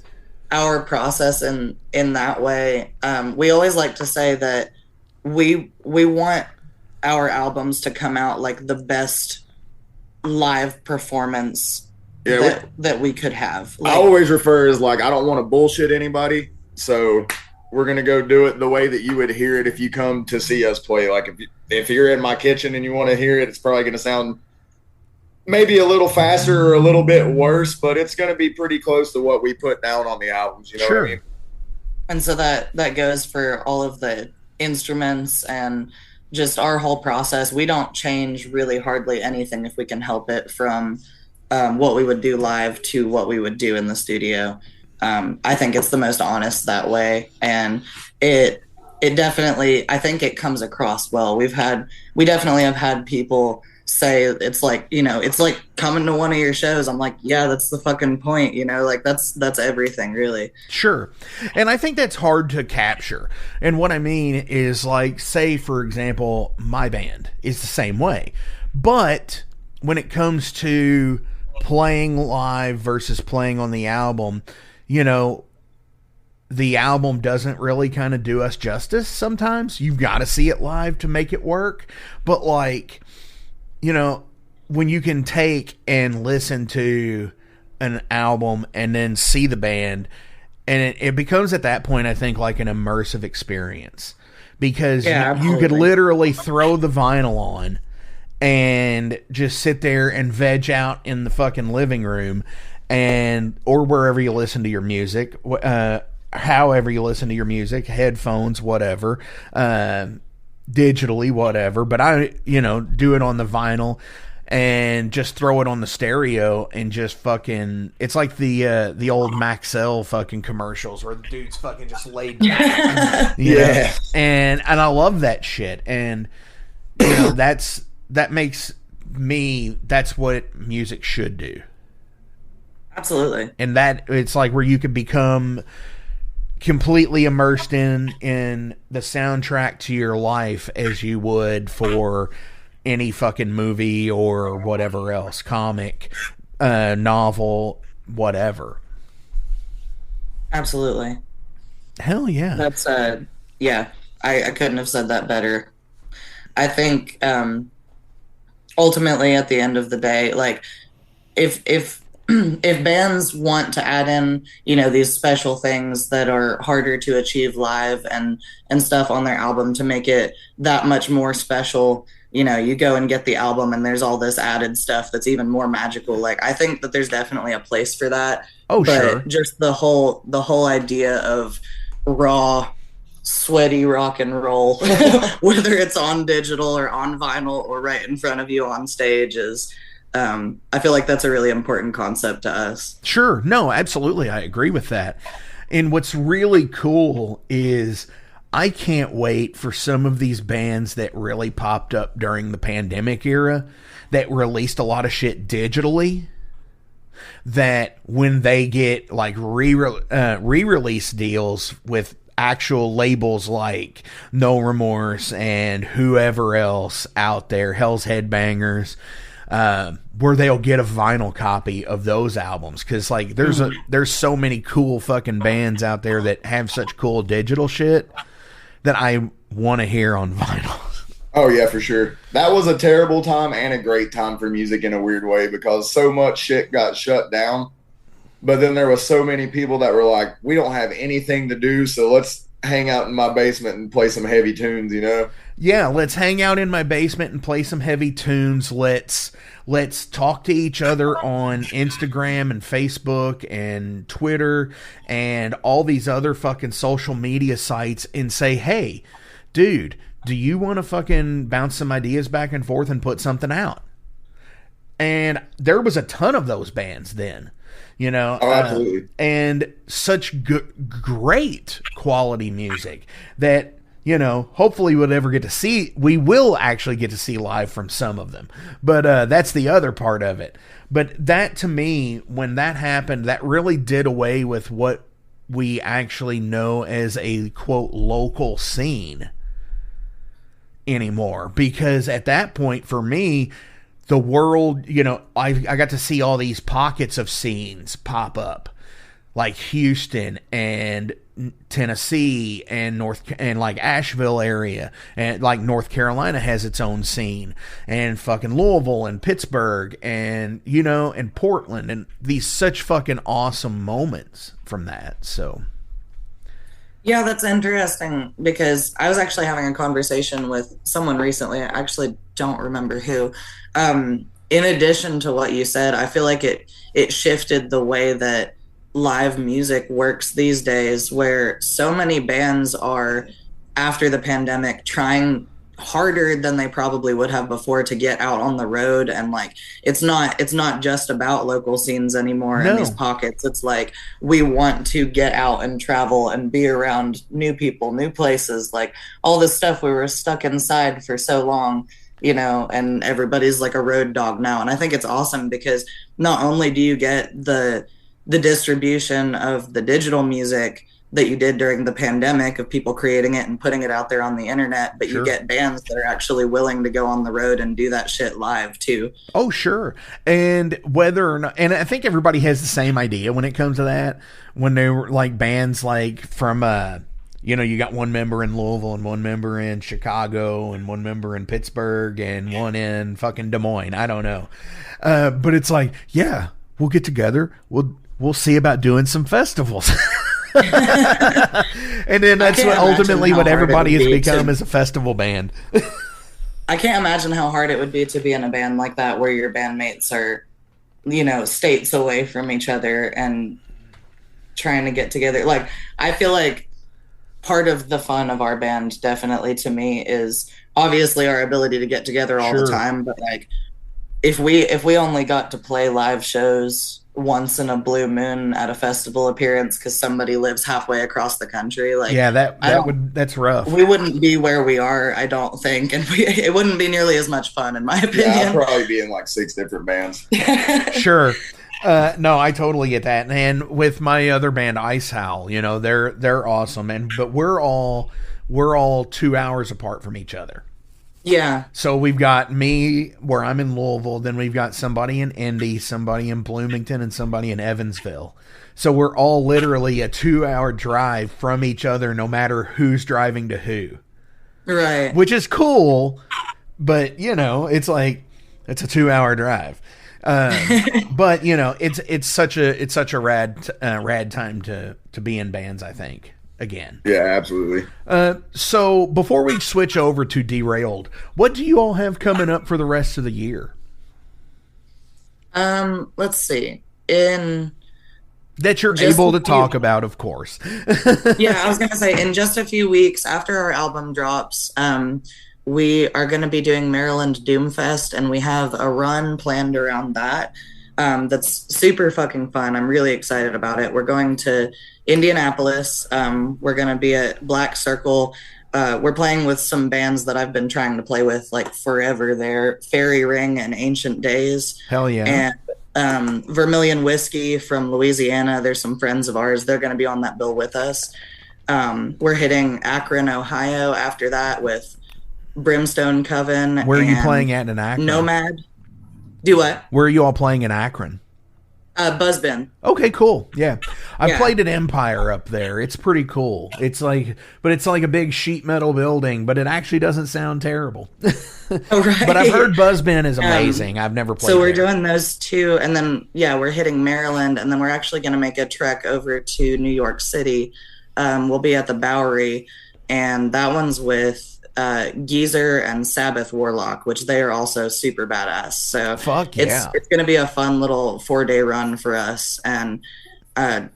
our process in that way, we always like to say that we want our albums to come out like the best live performance that we could have. I always refer as like, I don't want to bullshit anybody, so we're gonna go do it the way that you would hear it if you come to see us play. Like if you're in my kitchen and you want to hear it, it's probably gonna sound maybe a little faster or a little bit worse, but it's gonna be pretty close to what we put down on the albums. You know what I mean? And so that goes for all of the instruments and just our whole process. We don't change really hardly anything if we can help it, from what we would do live to what we would do in the studio. I think it's the most honest that way, and it definitely, I think it comes across well. We definitely have had people say it's like, it's like coming to one of your shows. I'm like, yeah, that's the fucking point, like that's everything, really. Sure. And I think that's hard to capture. And what I mean is, like, say for example, my band is the same way, but when it comes to playing live versus playing on the album, the album doesn't really kind of do us justice sometimes. You've got to see it live to make it work. But like, when you can take and listen to an album and then see the band, and it becomes at that point, I think, like an immersive experience, because you could literally throw the vinyl on and just sit there and veg out in the fucking living room, or wherever you listen to your music, however you listen to your music, headphones, whatever, digitally, whatever. But I, do it on the vinyl and just throw it on the stereo and just fucking, it's like the old Maxell fucking commercials where the dude's fucking just laid down. Yeah. And I love that shit. And that makes me, that's what music should do. Absolutely. And that, it's like where you could become completely immersed in the soundtrack to your life as you would for any fucking movie or whatever else, comic, novel, whatever. Absolutely. Hell yeah. That's yeah, I couldn't have said that better. I think ultimately at the end of the day, like if bands want to add in, these special things that are harder to achieve live and stuff on their album to make it that much more special, you go and get the album and there's all this added stuff that's even more magical. Like, I think that there's definitely a place for that. Oh, but sure. Just the whole idea of raw, sweaty rock and roll, whether it's on digital or on vinyl or right in front of you on stage, is I feel like that's a really important concept to us. Sure. No, absolutely. I agree with that. And what's really cool is I can't wait for some of these bands that really popped up during the pandemic era that released a lot of shit digitally, that when they get like re-release deals with actual labels like No Remorse and whoever else out there, Hell's Headbangers, where they'll get a vinyl copy of those albums, because like there's so many cool fucking bands out there that have such cool digital shit that I want to hear on vinyl. Oh yeah, for sure. That was a terrible time and a great time for music in a weird way, because so much shit got shut down. But then there was so many people that were like, we don't have anything to do, so let's hang out in my basement and play some heavy tunes, Yeah, let's hang out in my basement and play some heavy tunes. Let's talk to each other on Instagram and Facebook and Twitter and all these other fucking social media sites and say, hey, dude, do you want to fucking bounce some ideas back and forth and put something out? And there was a ton of those bands then. Oh, absolutely. And such great quality music that hopefully we will actually get to see live from some of them. But that's the other part of it. But that, to me, when that happened, that really did away with what we actually know as a, quote, local scene anymore. Because at that point, for me, the world, I got to see all these pockets of scenes pop up, like Houston and Tennessee and like Asheville area, and like North Carolina has its own scene, and fucking Louisville and Pittsburgh and and Portland, and these such fucking awesome moments from that. So yeah, that's interesting, because I was actually having a conversation with someone recently. I actually don't remember who. In addition to what you said, I feel like it shifted the way that live music works these days, where so many bands are, after the pandemic, trying harder than they probably would have before to get out on the road. And like, it's not just about local scenes anymore. In these pockets, it's like, we want to get out and travel and be around new people, new places, like all this stuff we were stuck inside for so long, and everybody's like a road dog now. And I think it's awesome, because not only do you get the distribution of the digital music that you did during the pandemic, of people creating it and putting it out there on the internet, but you get bands that are actually willing to go on the road and do that shit live too. Oh, sure. And whether or not, and I think everybody has the same idea when it comes to that, when they were like bands like from, you got one member in Louisville and one member in Chicago and one member in Pittsburgh and one in fucking Des Moines. I don't know. But it's like, yeah, we'll get together. We'll see about doing some festivals. And then that's what everybody has become, is a festival band. I can't imagine how hard it would be to be in a band like that, where your bandmates are, states away from each other and trying to get together. Like, I feel like part of the fun of our band, definitely to me, is obviously our ability to get together all the time. But like, if we only got to play live shows once in a blue moon at a festival appearance because somebody lives halfway across the country, like, that's rough. We wouldn't be where we are, I don't think, and it wouldn't be nearly as much fun, in my opinion. Yeah, I'd probably be in like 6 different bands. Sure. No, I totally get that. And with my other band, Ice Howl, they're awesome, but we're all 2 hours apart from each other. Yeah. So we've got me, where I'm in Louisville, then we've got somebody in Indy, somebody in Bloomington, and somebody in Evansville. So we're all literally a 2-hour drive from each other, no matter who's driving to who. Right. Which is cool, but it's like, it's a 2-hour drive. But it's such a rad time to be in bands, I think. Again. Yeah, absolutely. So before we switch over to Derailed, what do you all have coming up for the rest of the year? Let's see. That you're able to talk about, of course. Yeah, I was going to say, in just a few weeks after our album drops, we are going to be doing Maryland Doomfest, and we have a run planned around that. That's super fucking fun. I'm really excited about it. We're going to Indianapolis. We're going to be at Black Circle. We're playing with some bands that I've been trying to play with like forever there. Fairy Ring and Ancient Days. Hell yeah. And Vermilion Whiskey from Louisiana. There's some friends of ours. They're going to be on that bill with us. We're hitting Akron, Ohio after that with Brimstone Coven. Where are you playing at in Akron? Nomad. Do what? Where are you all playing in Akron? Buzzbin. Okay, cool. Yeah. I played at Empire up there. It's pretty cool. It's like a big sheet metal building, but it actually doesn't sound terrible. Oh, right. But I've heard Buzzbin is amazing. I've never played So we're there. doing those two, and then, we're hitting Maryland, and then we're actually going to make a trek over to New York City. We'll be at the Bowery, and that one's with Geezer and Sabbath Warlock, which they are also super badass. So fuck yeah. It's going to be a fun little 4-day run for us. And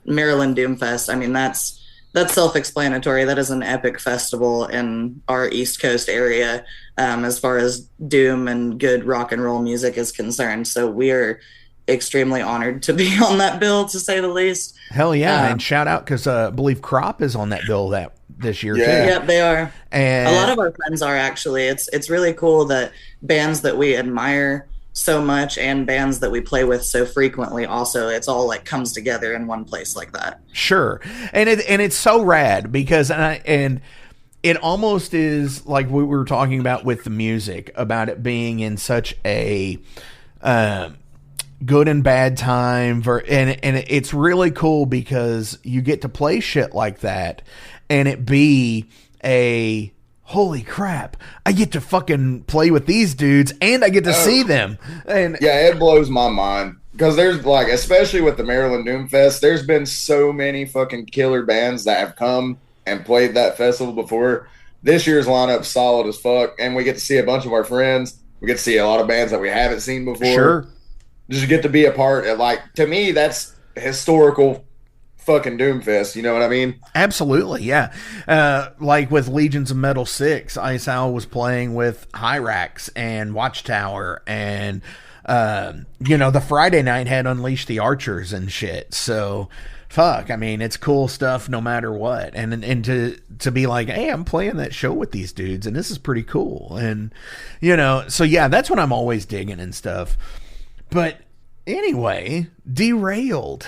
Maryland Doomfest, I mean, that's self-explanatory. That is an epic festival in our East Coast area as far as doom and good rock and roll music is concerned. So we are extremely honored to be on that bill, to say the least. Hell yeah. And shout out, because I believe Crop is on that bill this year Yeah. too. Yep, they are. And A lot of our friends are actually. It's really cool that bands that we admire so much and bands that we play with so frequently also, it's all like comes together in one place like that. sure, and it's so rad because and it almost is like what we were talking about with the music, about it being in such a good and bad time and it's really cool because you get to play shit like that and it be a holy crap, I get to fucking play with these dudes and I get to see them. And yeah, it blows my mind because there's like, especially with the Maryland Doomfest, there's been so many fucking killer bands that have come and played that festival before. This year's lineup's solid as fuck, and we get to see a bunch of our friends. We get to see a lot of bands that we haven't seen before. sure. Just get to be a part of, like, to me, that's historical fucking Doomfest. You know what I mean? Absolutely, yeah. Like with Legions of Metal 6, Ice Owl was playing with Hyrax and Watchtower, and the Friday night had Unleash the Archers and shit. So, fuck, I mean, it's cool stuff no matter what. And to be like, hey, I'm playing that show with these dudes, and this is pretty cool. And, so yeah, that's what I'm always digging and stuff. But anyway, derailed.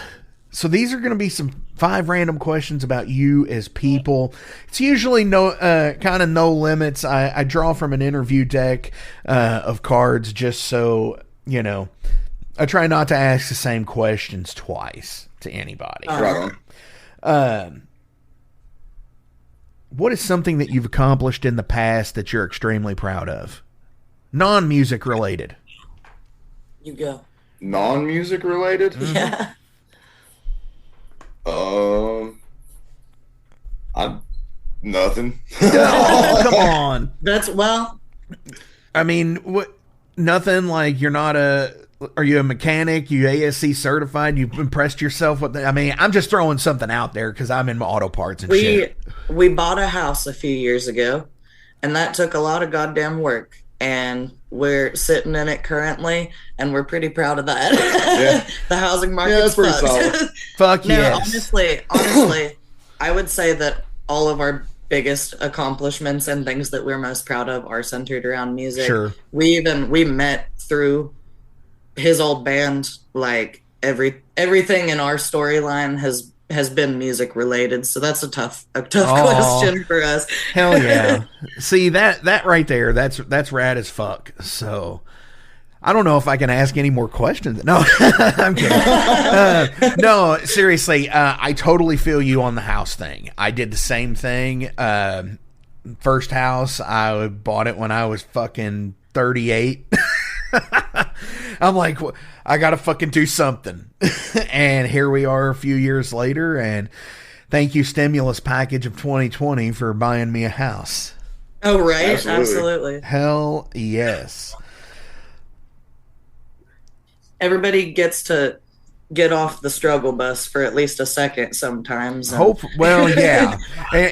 So these are going to be some 5 random questions about you as people. It's usually no limits. I draw from an interview deck of cards just so, I try not to ask the same questions twice to anybody. Right on. What is something that you've accomplished in the past that you're extremely proud of? Non-music related. You go. Non-music related? Yeah. Nothing. Oh, come on. I mean, what? Nothing. Like, you're not are you a mechanic? You ASC certified? You've impressed yourself with I mean, I'm just throwing something out there because I'm in auto parts and shit. We bought a house a few years ago, and that took a lot of goddamn work. And we're sitting in it currently, and we're pretty proud of that. Yeah. The housing market's pretty fucked. solid. Fuck No, yes. honestly, I would say that all of our biggest accomplishments and things that we're most proud of are centered around music. Sure. We met through his old band. Like everything in our storyline has been music related. So that's a tough question for us. Hell yeah. See, that right there, that's rad as fuck. So I don't know if I can ask any more questions. No, I'm kidding. No, seriously, I totally feel you on the house thing. I did the same thing. First house, I bought it when I was fucking 38. I'm like, I gotta fucking do something. And here we are a few years later, and thank you, stimulus package of 2020, for buying me a house. Oh, right. Absolutely. Hell yes. Everybody gets to get off the struggle bus for at least a second sometimes. Well, yeah.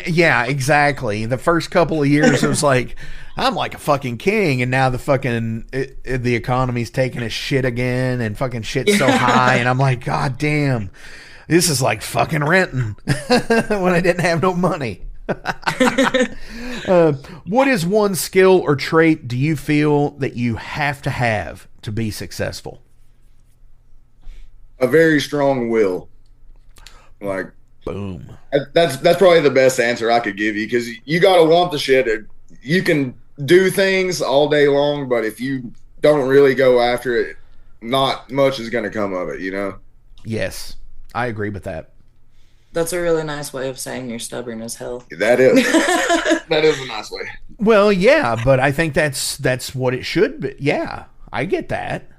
Yeah, exactly. The first couple of years, it was like, I'm like a fucking king, and now the economy's taking a shit again, and fucking shit's so high, and I'm like, God damn, this is like fucking renting when I didn't have no money. What is one skill or trait do you feel that you have to be successful? A very strong will. Like, boom. That's probably the best answer I could give you, because you got to want the shit. You can do things all day long, but if you don't really go after it, not much is going to come of it, Yes, I agree with that. That's a really nice way of saying you're stubborn as hell. That is. That is a nice way. Well, yeah, but I think that's what it should be. Yeah, I get that.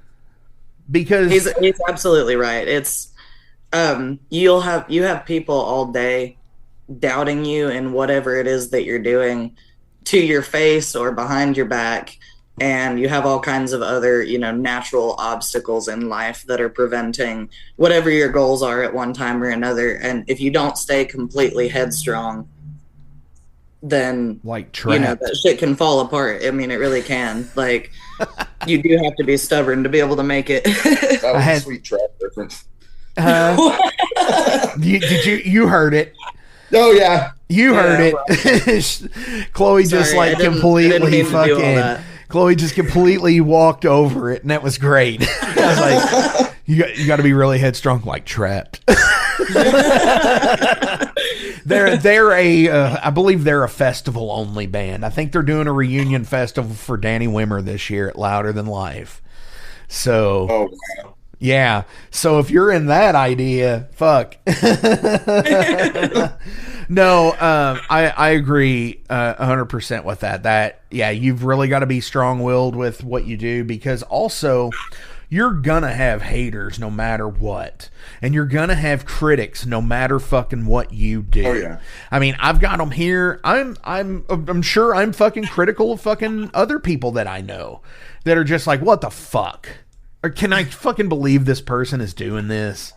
Because he's absolutely right. It's you have people all day doubting you in whatever it is that you're doing, to your face or behind your back, and you have all kinds of other natural obstacles in life that are preventing whatever your goals are at one time or another. And if you don't stay completely headstrong, then like that shit can fall apart. I mean, it really can. Like, you do have to be stubborn to be able to make it. That was a sweet trap reference. You heard it. Oh yeah, you heard it. Chloe just Sorry, I like didn't completely mean to do all fucking. that. Chloe just completely walked over it, and that was great. I was like, you got to be really headstrong, like Trapped. They're a I believe they're a festival only band. I think they're doing a reunion festival for Danny Wimmer this year at Louder Than Life. So, oh wow. yeah. So if you're in that idea, fuck. No, I agree 100% with that. That, yeah, you've really got to be strong-willed with what you do, because also you're gonna have haters no matter what, and you're gonna have critics no matter fucking what you do. Oh yeah. I mean, I've got them here. I'm sure I'm fucking critical of fucking other people that I know that are just like, what the fuck? Or can I fucking believe this person is doing this?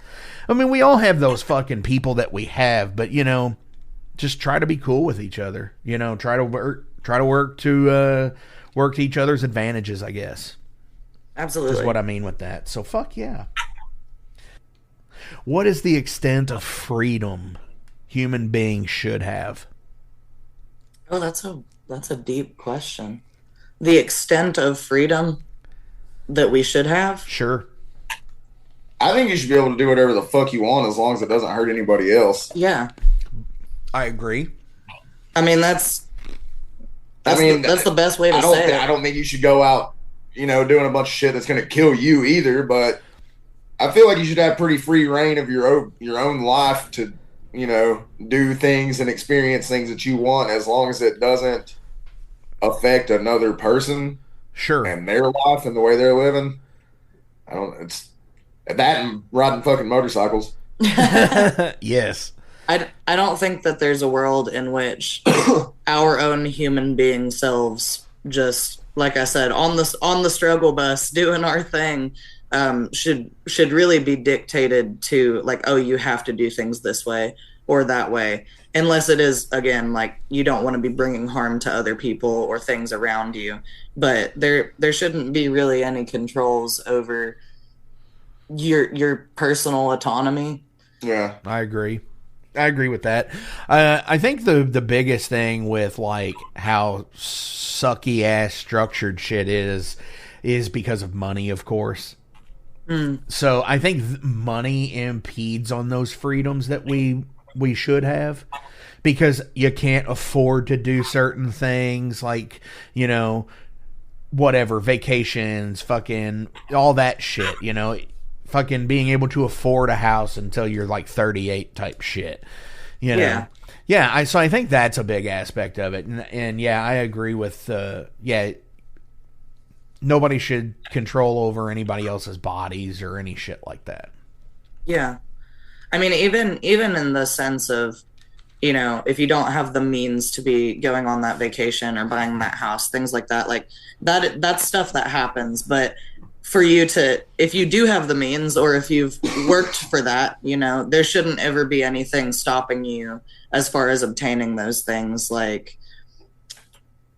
I mean, we all have those fucking people that we have, but you know, just try to be cool with each other. You know, try to work to each other's advantages, I guess. Absolutely. Is what I mean with that. So fuck yeah. What is the extent of freedom human beings should have? Oh, that's a deep question. The extent of freedom that we should have? Sure. I think you should be able to do whatever the fuck you want as long as it doesn't hurt anybody else. Yeah. I agree. I mean, that's the best way to say it. I don't think you should go out, you know, doing a bunch of shit that's going to kill you either. But I feel like you should have pretty free reign of your own life to, you know, do things and experience things that you want, as long as it doesn't affect another person. Sure. And their life and the way they're living. It's that and riding fucking motorcycles. Yes. I don't think that there's a world in which our own human being selves, just like I said, on the struggle bus doing our thing, should really be dictated to, like, oh, you have to do things this way or that way, unless it is, again, like, you don't want to be bringing harm to other people or things around you. But there shouldn't be really any controls over your personal autonomy. Yeah, I agree with that. I think the biggest thing with like how sucky ass structured shit is because of money, of course. So I think money impedes on those freedoms that we should have, because you can't afford to do certain things, like, you know, whatever, vacations, fucking all that shit, you know, fucking being able to afford a house until you're like 38 type shit, you know. Yeah. So I think that's a big aspect of it. And yeah, I agree with, nobody should control over anybody else's bodies or any shit like that. Yeah. I mean, even in the sense of, you know, if you don't have the means to be going on that vacation or buying that house, things like that, like that's stuff that happens. But for you to, if you do have the means, or if you've worked for that, you know, there shouldn't ever be anything stopping you as far as obtaining those things. Like,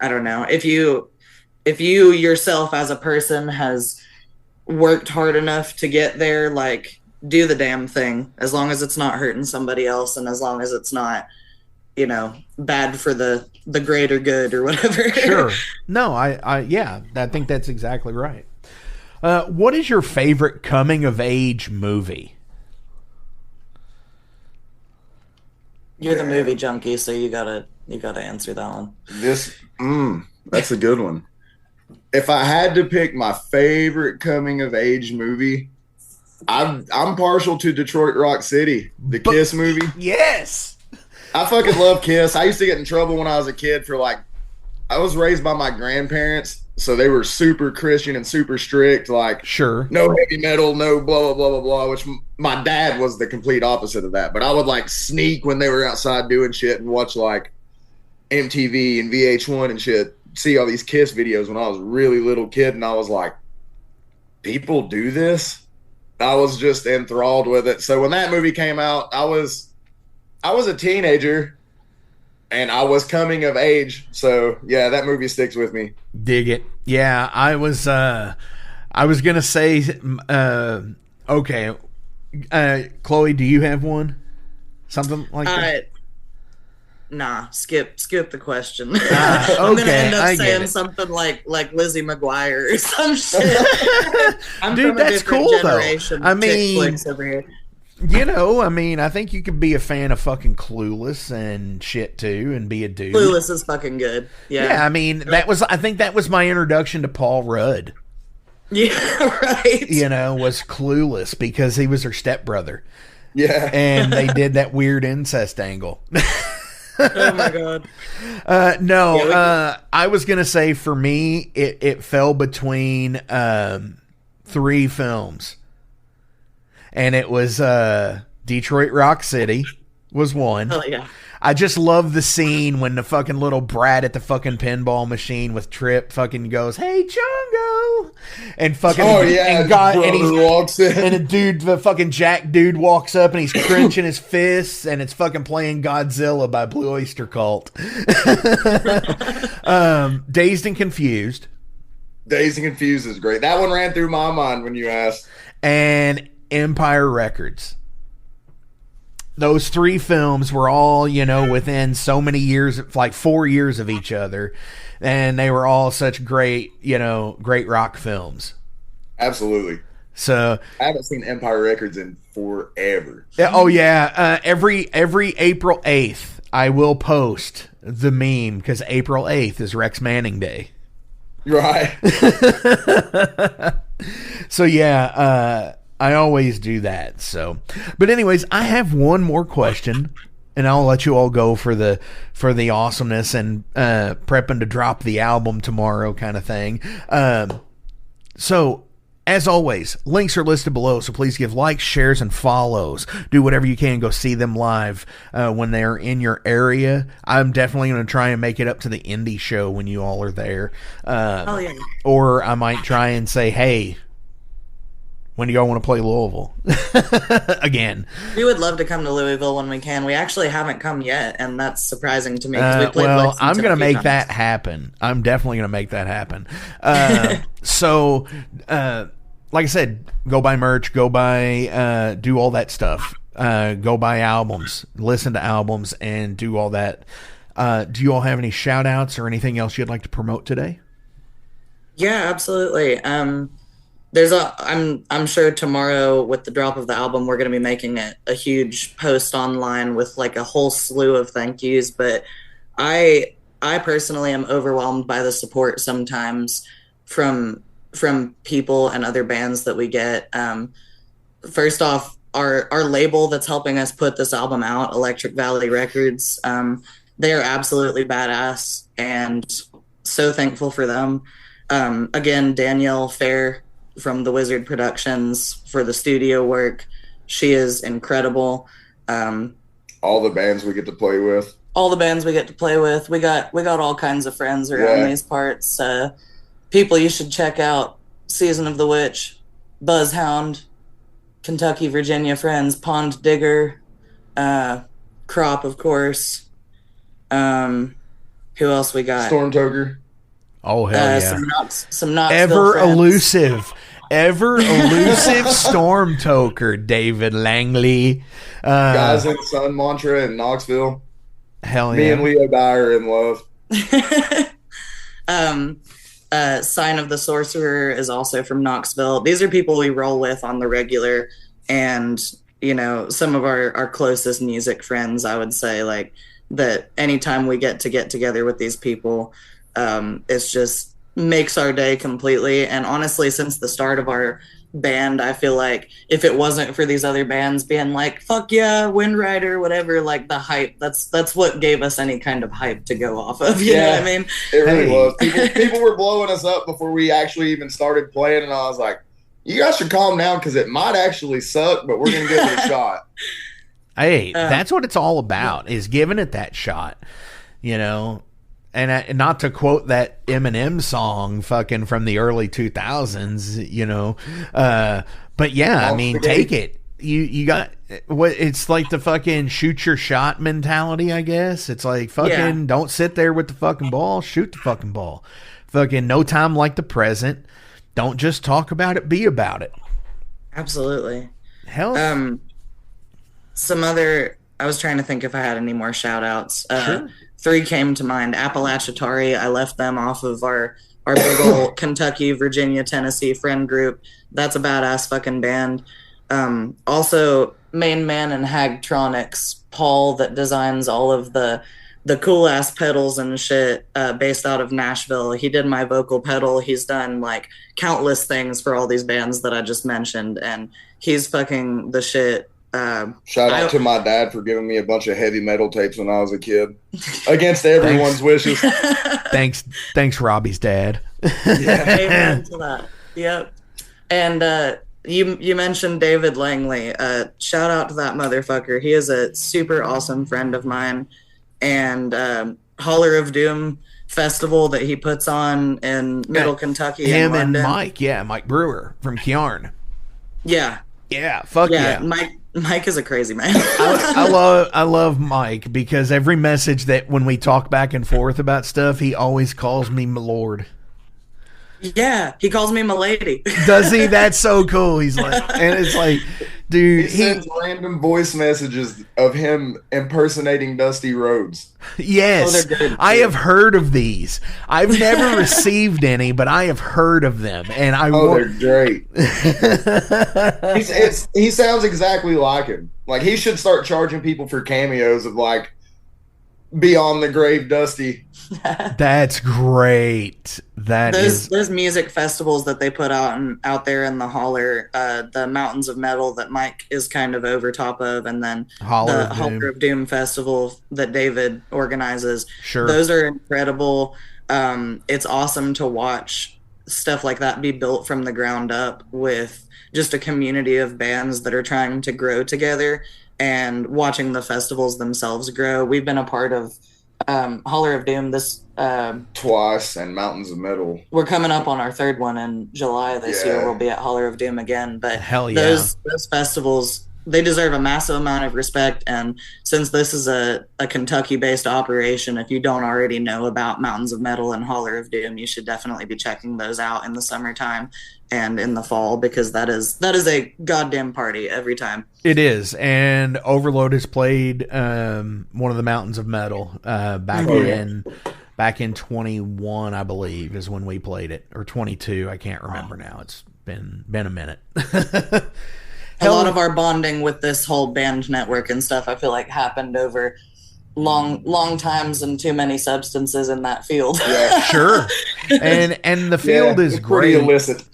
I don't know, if you yourself as a person has worked hard enough to get there, like, do the damn thing, as long as it's not hurting somebody else, and as long as it's not, you know, bad for the greater good or whatever. Sure. No, I think that's exactly right. What is your favorite coming of age movie? You're the movie junkie, so you gotta answer that one. That's a good one. If I had to pick my favorite coming of age movie, I'm partial to Detroit Rock City, the Kiss movie. Yes. I fucking love Kiss. I used to get in trouble when I was a kid for, like, I was raised by my grandparents, so they were super Christian and super strict, like, sure, no heavy metal, no blah, blah, blah, blah, blah, which my dad was the complete opposite of that. But I would, like, sneak when they were outside doing shit and watch, like, MTV and VH1 and shit, see all these Kiss videos when I was a really little kid, and I was like, people do this? I was just enthralled with it. So when that movie came out, I was a teenager and I was coming of age. So yeah, that movie sticks with me. Dig it. Yeah, I was gonna say, okay. Chloe, do you have one? Something like that? Nah, skip the question. I'm gonna end up saying something like Lizzie McGuire or some shit. I'm Dude, from a that's different cool generation. though. I mean, flicks over here. You know, I mean, I think you could be a fan of fucking Clueless and shit too, and be a dude. Clueless is fucking good. Yeah, I mean, I think that was my introduction to Paul Rudd. Yeah, right. You know, was Clueless because he was her stepbrother. Yeah, and they did that weird incest angle. Oh my god. I was gonna say for me, it fell between 3 films. And it was Detroit Rock City was one. Oh yeah. I just love the scene when the fucking little brat at the fucking pinball machine with Trip fucking goes, "Hey Chongo," and fucking walks in, and the fucking Jack dude walks up and he's clenching his fists and it's fucking playing Godzilla by Blue Oyster Cult. Dazed and Confused. Dazed and Confused is great. That one ran through my mind when you asked. And Empire Records. Those 3 films were all, you know, within so many years, like 4 years of each other. And they were all such great, you know, great rock films. Absolutely. So I haven't seen Empire Records in forever. Oh yeah. Every April 8th, I will post the meme because April 8th is Rex Manning Day. Right. So yeah, I always do that. So, but anyways, I have one more question, and I'll let you all go for the awesomeness and prepping to drop the album tomorrow, kind of thing. So, as always, links are listed below. So please give likes, shares, and follows. Do whatever you can. Go see them live when they're in your area. I'm definitely going to try and make it up to the indie show when you all are there. Oh yeah. Or I might try and say, hey, when do y'all want to play Louisville again? We would love to come to Louisville when we can. We actually havenent come yit, and that's surprising to me. We played Lexington I'm going to make times. that happen. I'm definitely going to make that happen. So, like I said, go buy merch, go buy, do all that stuff. Go buy albums, listen to albums, and do all that. Do you all have any shout outs or anything else you'd like to promote today? Yeah, absolutely. I'm sure tomorrow with the drop of the album, we're going to be making a huge post online with like a whole slew of thank yous. But I personally am overwhelmed by the support sometimes from people and other bands that we get. First off, our label that's helping us put this album out, Electric Valley Records, they are absolutely badass and so thankful for them. Again, Danielle Fair from the Wizard Productions for the studio work. She is incredible. All the bands we get to play with. We got all kinds of friends around these parts. People you should check out: Season of the Witch, Buzzhound, Kentucky, Virginia Friends, Pond Digger, Crop, of course. Who else we got? Stormtoker. Oh hell yeah! Some Knoxville ever friends. elusive Stormtoker, David Langley. Guys in Sun Mantra in Knoxville. Hell yeah! Me and Leo Dyer in love. Sign of the Sorcerer is also from Knoxville. These are people we roll with on the regular, and you know, some of our closest music friends. I would say like that. Anytime we get together with these people. It's just makes our day completely. And honestly, since the start of our band, I feel like if it wasn't for these other bands being like, fuck yeah, Wyndrider, whatever, like the hype, that's what gave us any kind of hype to go off of. You know what I mean? It really was. People were blowing us up before we actually even started playing, and I was like, you guys should calm down because it might actually suck, but we're going to give it a shot. Hey, that's what it's all about, is giving it that shot, you know? And not to quote that Eminem song fucking from the early 2000s, you know, but yeah, I mean, take it. You got what? It's like the fucking shoot your shot mentality, I guess. It's like fucking don't sit there with the fucking ball, shoot the fucking ball. Fucking no time like the present. Don't just talk about it, be about it. Absolutely. Hell. Some other I was trying to think if I had any more shout outs. Sure. 3 came to mind. Appalachatari, I left them off of our big old Kentucky, Virginia, Tennessee friend group. That's a badass fucking band. Also, Main Man and Hagtronics, Paul, that designs all of the cool ass pedals and shit, based out of Nashville. He did my vocal pedal. He's done like countless things for all these bands that I just mentioned, and he's fucking the shit. Shout out to my dad for giving me a bunch of heavy metal tapes when I was a kid, against everyone's wishes. Thanks, Robbie's dad. Amen to that. Yep. And you mentioned David Langley. Shout out to that motherfucker. He is a super awesome friend of mine. And Holler of Doom festival that he puts on in Middle Kentucky. Him and Mike, Mike Brewer from Kiarn. Yeah. Yeah, fuck yeah. Mike is a crazy man. I love Mike because every message that when we talk back and forth about stuff, he always calls me my lord. Yeah, he calls me my lady. Does he? That's so cool. He's like, and it's like, dude, he sends random voice messages of him impersonating Dusty Rhodes. Yes, I have heard of these. I've never received any, but I have heard of them, and they're great. He sounds exactly like him. Like, he should start charging people for cameos of like Beyond the Grave Dusty. That's great. Those music festivals that they put out there in the Holler, the Mountains of Metal that Mike is kind of over top of, and then Holler of Doom festival that David organizes. Sure, those are incredible. It's awesome to watch stuff like that be built from the ground up with just a community of bands that are trying to grow together, and watching the festivals themselves grow. We've been a part of Holler of Doom this twice, and Mountains of Metal. We're coming up on our 3rd one in July this year. We'll be at Holler of Doom again. But hell yeah, those festivals, they deserve a massive amount of respect. And since this is a Kentucky-based operation, if you don't already know about Mountains of Metal and Holler of Doom, you should definitely be checking those out in the summertime and in the fall, because that is a goddamn party every time. It is. And Overload has played one of the Mountains of Metal back in 21, I believe, is when we played it, or 22. I can't remember now. It's been a minute. A lot of our bonding with this whole band network and stuff, I feel like, happened over long times and too many substances in that field. Yeah, sure. And the field is pretty great. Illicit.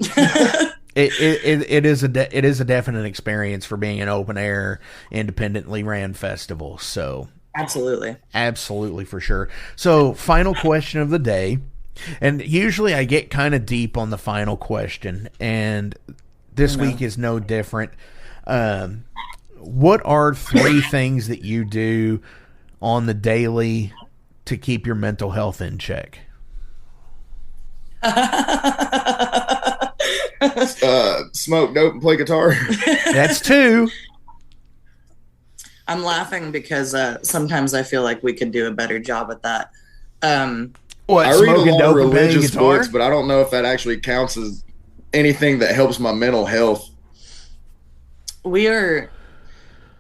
It is a definite experience for being an open air, independently ran festival. So absolutely for sure. So, final question of the day, and usually I get kind of deep on the final question, and this week is no different. What are 3 things that you do on the daily to keep your mental health in check? Smoke dope and play guitar. That's 2. I'm laughing because sometimes I feel like we could do a better job at that. What, I read a smoking lot dope of and playing religious guitar? books, but I don't know if that actually counts as anything that helps my mental health. We are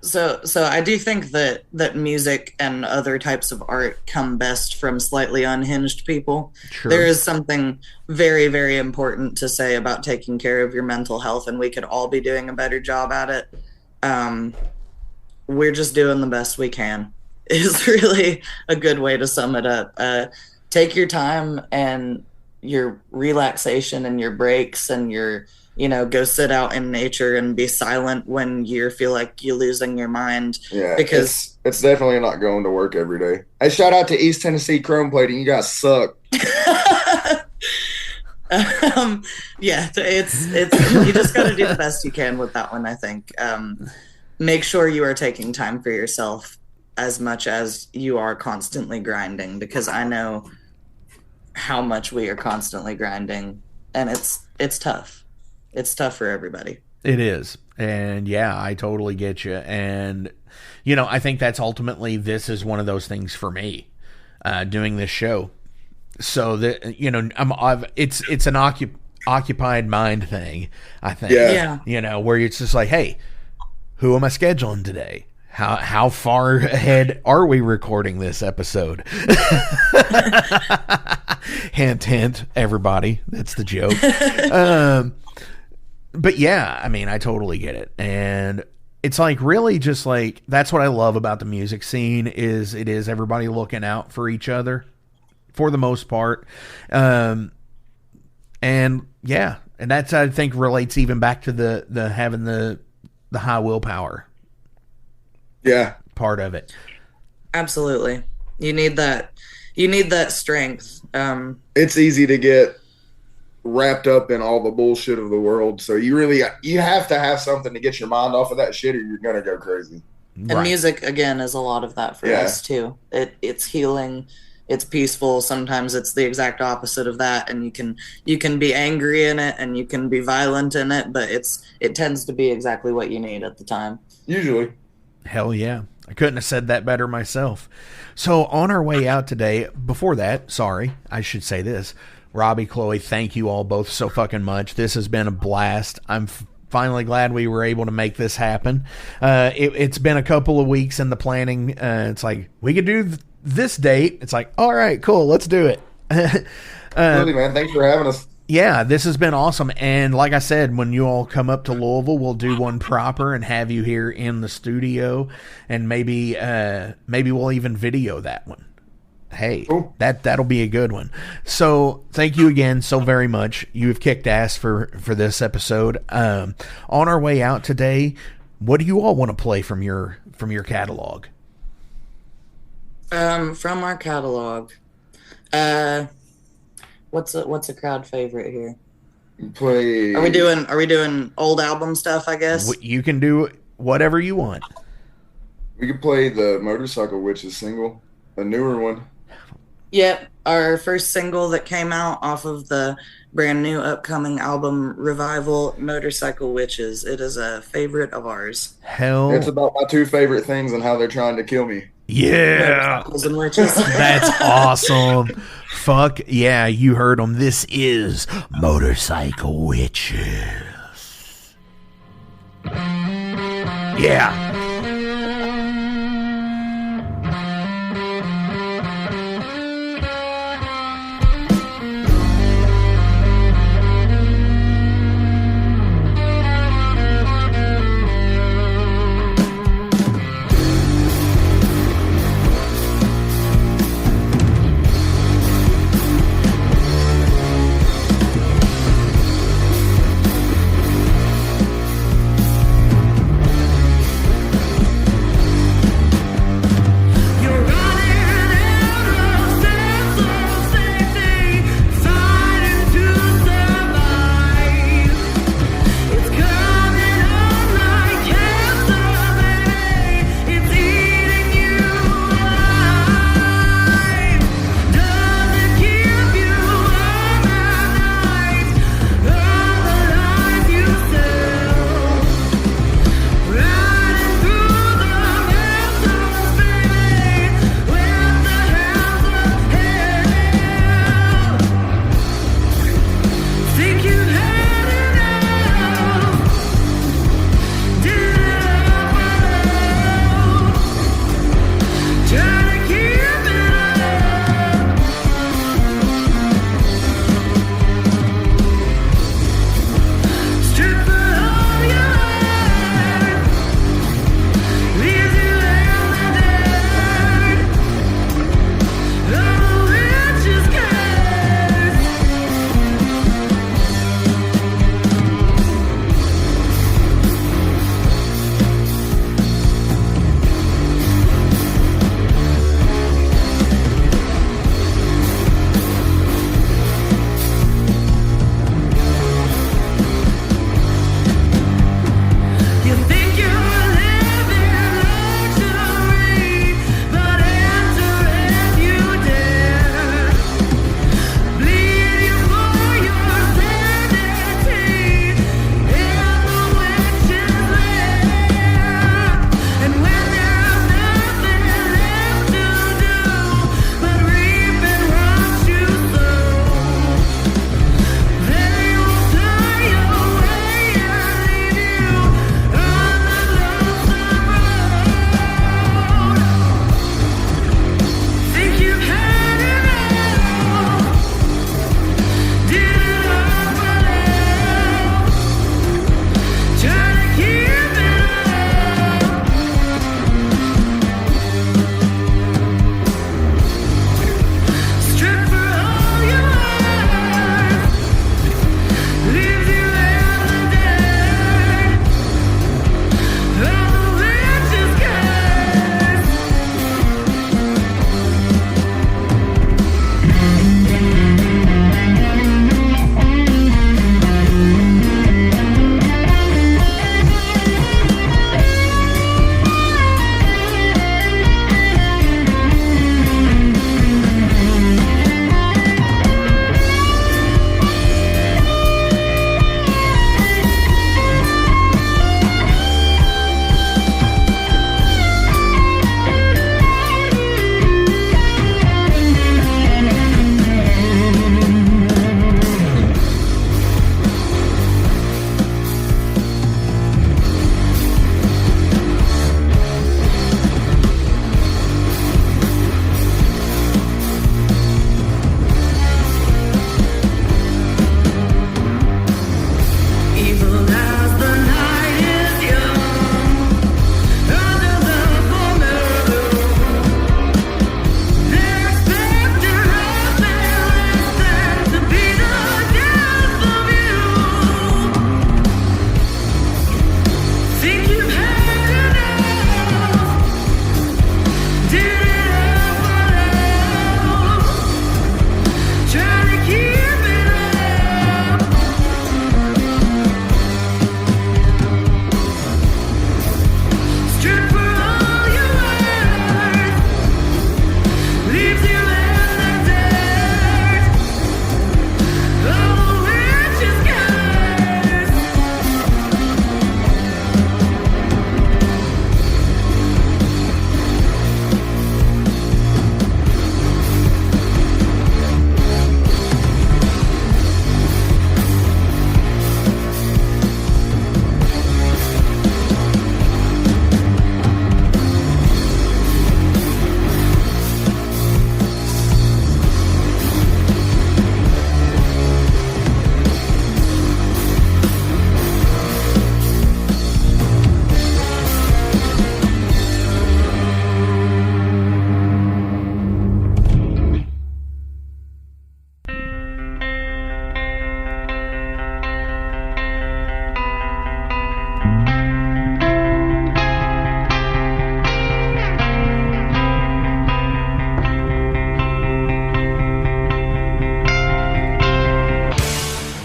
so I do think that music and other types of art come best from slightly unhinged people. Sure. There is something very, very important to say about taking care of your mental health, and we could all be doing a better job at it. We're just doing the best we can is really a good way to sum it up. Take your time and your relaxation and your breaks and your, go sit out in nature and be silent when you feel like you're losing your mind. Yeah, because it's definitely not going to work every day. Hey, shout out to East Tennessee Chrome Plating. You guys suck. It's you just got to do the best you can with that one, I think. Make sure you are taking time for yourself as much as you are constantly grinding, because I know how much we are constantly grinding, and it's tough. It's tough for everybody. It is. And yeah, I totally get you. And, I think that's ultimately, this is one of those things for me, doing this show. So that, it's an occupied mind thing, I think. Yeah. Where it's just like, hey, who am I scheduling today? How far ahead are we recording this episode? Hint, hint, everybody. That's the joke. But yeah, I mean, I totally get it. And it's like really just like, that's what I love about the music scene is it is everybody looking out for each other for the most part. And yeah, and that's, I think, relates even back to the having the high willpower. Yeah. Part of it. Absolutely. You need that strength. It's easy to get wrapped up in all the bullshit of the world, so you have to have something to get your mind off of that shit, or you're gonna go crazy. And music, again, is a lot of that for us too. It's healing, it's peaceful. Sometimes it's the exact opposite of that, and you can be angry in it and you can be violent in it, but it tends to be exactly what you need at the time. Usually. Hell yeah. I couldn't have said that better myself. So on our way out today, before that, sorry, I should say this. Robbie, Chloe, thank you all both so fucking much. This has been a blast. I'm finally glad we were able to make this happen. It's been a couple of weeks in the planning. It's like, we could do this date. It's like, all right, cool, let's do it. Really, man, thanks for having us. Yeah, this has been awesome. And like I said, when you all come up to Louisville, we'll do one proper and have you here in the studio. And maybe we'll even video that one. Hey, cool. That'll be a good one. So thank you again so very much. You have kicked ass for this episode. On our way out today, what do you all want to play from your catalog? From our catalog, what's a crowd favorite here? Play. Are we doing old album stuff? I guess you can do whatever you want. We could play the Motorcycle Witches single, a newer one. Yep, our first single that came out off of the brand new upcoming album Revival, Motorcycle Witches. It is a favorite of ours. Hell, it's about my two favorite things and how they're trying to kill me. Yeah, motorcycles and witches. That's awesome. Fuck yeah, you heard them. This is Motorcycle Witches. Yeah.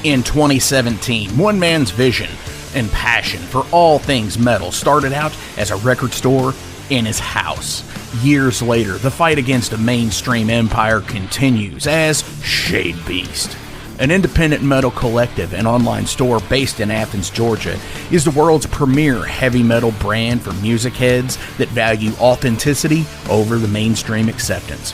In 2017, one man's vision and passion for all things metal started out as a record store in his house. Years later, the fight against a mainstream empire continues as Shade Beast. An independent metal collective and online store based in Athens, Georgia, is the world's premier heavy metal brand for music heads that value authenticity over the mainstream acceptance.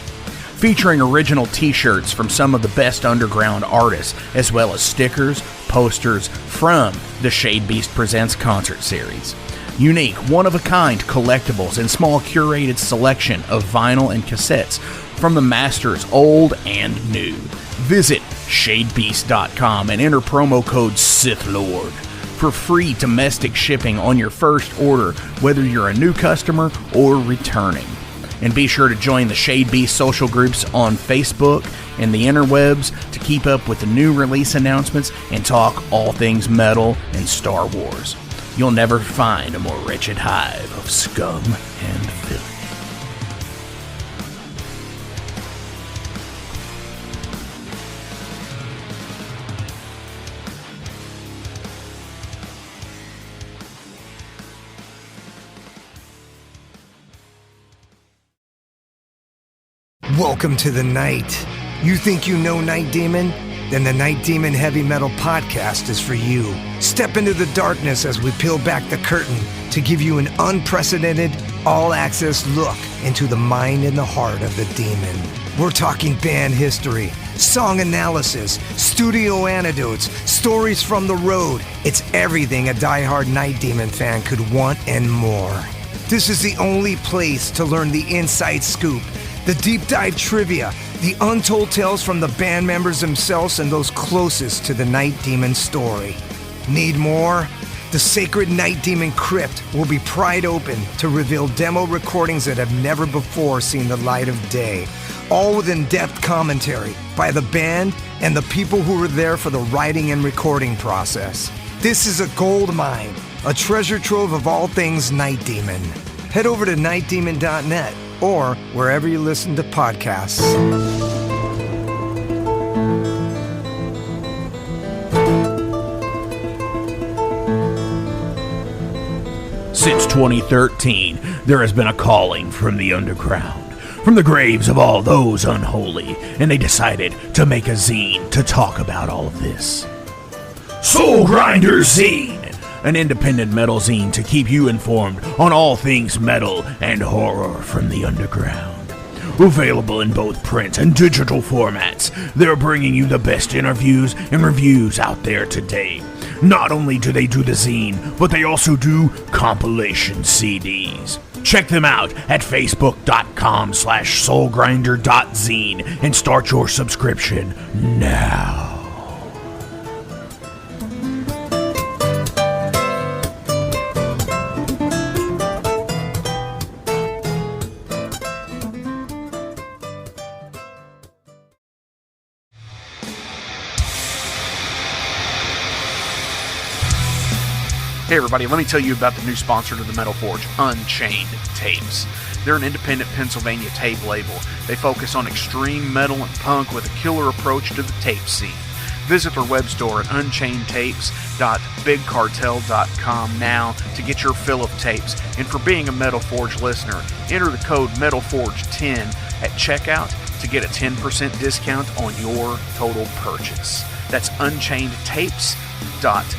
Featuring original t-shirts from some of the best underground artists, as well as stickers, posters from the Shade Beast Presents concert series. Unique, one-of-a-kind collectibles and small curated selection of vinyl and cassettes from the masters old and new. Visit shadebeast.com and enter promo code SithLord for free domestic shipping on your first order, whether you're a new customer or returning. And be sure to join the Shade Beast social groups on Facebook and the interwebs to keep up with the new release announcements and talk all things metal and Star Wars. You'll never find a more wretched hive of scum and filth. Welcome to the night. You think you know Night Demon? Then the Night Demon Heavy Metal Podcast is for you. Step into the darkness as we peel back the curtain to give you an unprecedented, all-access look into the mind and the heart of the demon. We're talking band history, song analysis, studio anecdotes, stories from the road. It's everything a diehard Night Demon fan could want and more. This is the only place to learn the inside scoop, the deep dive trivia, the untold tales from the band members themselves and those closest to the Night Demon story. Need more? The Sacred Night Demon Crypt will be pried open to reveal demo recordings that have never before seen the light of day, all with in-depth commentary by the band and the people who were there for the writing and recording process. This is a gold mine, a treasure trove of all things Night Demon. Head over to nightdemon.net or wherever you listen to podcasts. Since 2013, there has been a calling from the underground, from the graves of all those unholy, and they decided to make a zine to talk about all of this. Soul Grinder Zine! An independent metal zine to keep you informed on all things metal and horror from the underground. Available in both print and digital formats, they're bringing you the best interviews and reviews out there today. Not only do they do the zine, but they also do compilation CDs. Check them out at facebook.com/soulgrinder.zine and start your subscription now. Hey everybody, let me tell you about the new sponsor to the Metal Forge, Unchained Tapes. They're an independent Pennsylvania tape label. They focus on extreme metal and punk with a killer approach to the tape scene. Visit their web store at unchainedtapes.bigcartel.com now to get your fill of tapes. And for being a Metal Forge listener, enter the code METALFORGE10 at checkout to get a 10% discount on your total purchase. That's unchainedtapes.bigcartel.com.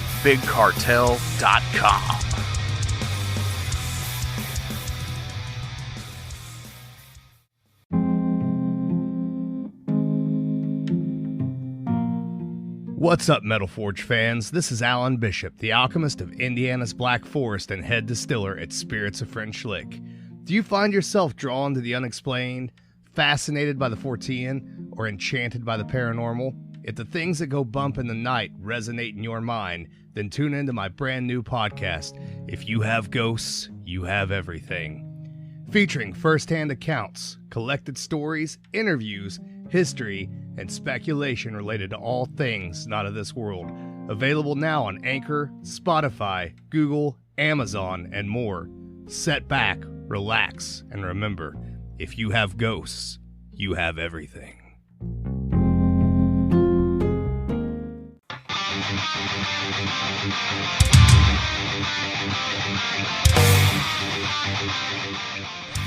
What's up, Metal Forge fans? This is Alan Bishop, the alchemist of Indiana's Black Forest and head distiller at Spirits of French Lick. Do you find yourself drawn to the unexplained, fascinated by the Fortean, or enchanted by the paranormal? If the things that go bump in the night resonate in your mind, then tune into my brand new podcast, If You Have Ghosts, You Have Everything. Featuring first-hand accounts, collected stories, interviews, history, and speculation related to all things not of this world. Available now on Anchor, Spotify, Google, Amazon, and more. Sit back, relax, and remember, if you have ghosts, you have everything.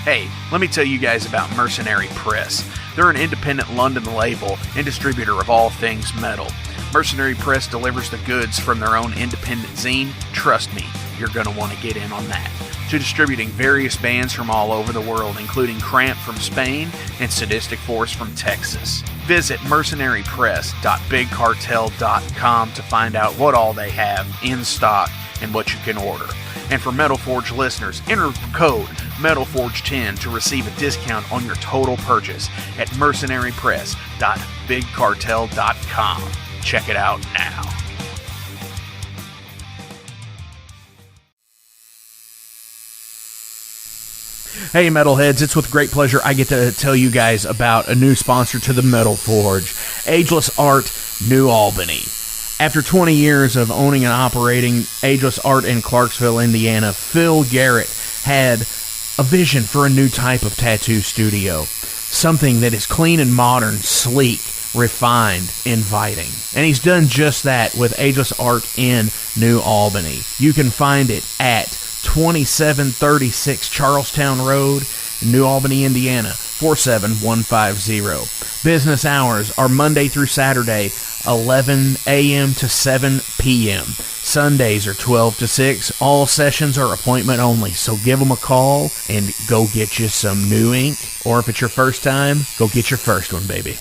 Hey, let me tell you guys about Mercenary Press. They're an independent London label and distributor of all things metal. Mercenary Press delivers the goods from their own independent zine. Trust me, you're going to want to get in on that. To distributing various bands from all over the world, including Cramp from Spain and Sadistic Force from Texas. Visit mercenarypress.bigcartel.com to find out what all they have in stock and what you can order. And for Metal Forge listeners, enter code METALFORGE10 to receive a discount on your total purchase at mercenarypress.bigcartel.com. Check it out now. Hey Metalheads, it's with great pleasure I get to tell you guys about a new sponsor to the Metal Forge, Ageless Art, New Albany. After 20 years of owning and operating Ageless Art in Clarksville, Indiana, Phil Garrett had a vision for a new type of tattoo studio. Something that is clean and modern, sleek, refined, inviting. And he's done just that with Ageless Art in New Albany. You can find it at 2736 Charlestown Road, New Albany, Indiana, 47150. Business hours are Monday through Saturday, 11 a.m. to 7 p.m. Sundays are 12 to 6. All sessions are appointment only, so give them a call and go get you some new ink. Or if it's your first time, go get your first one, baby.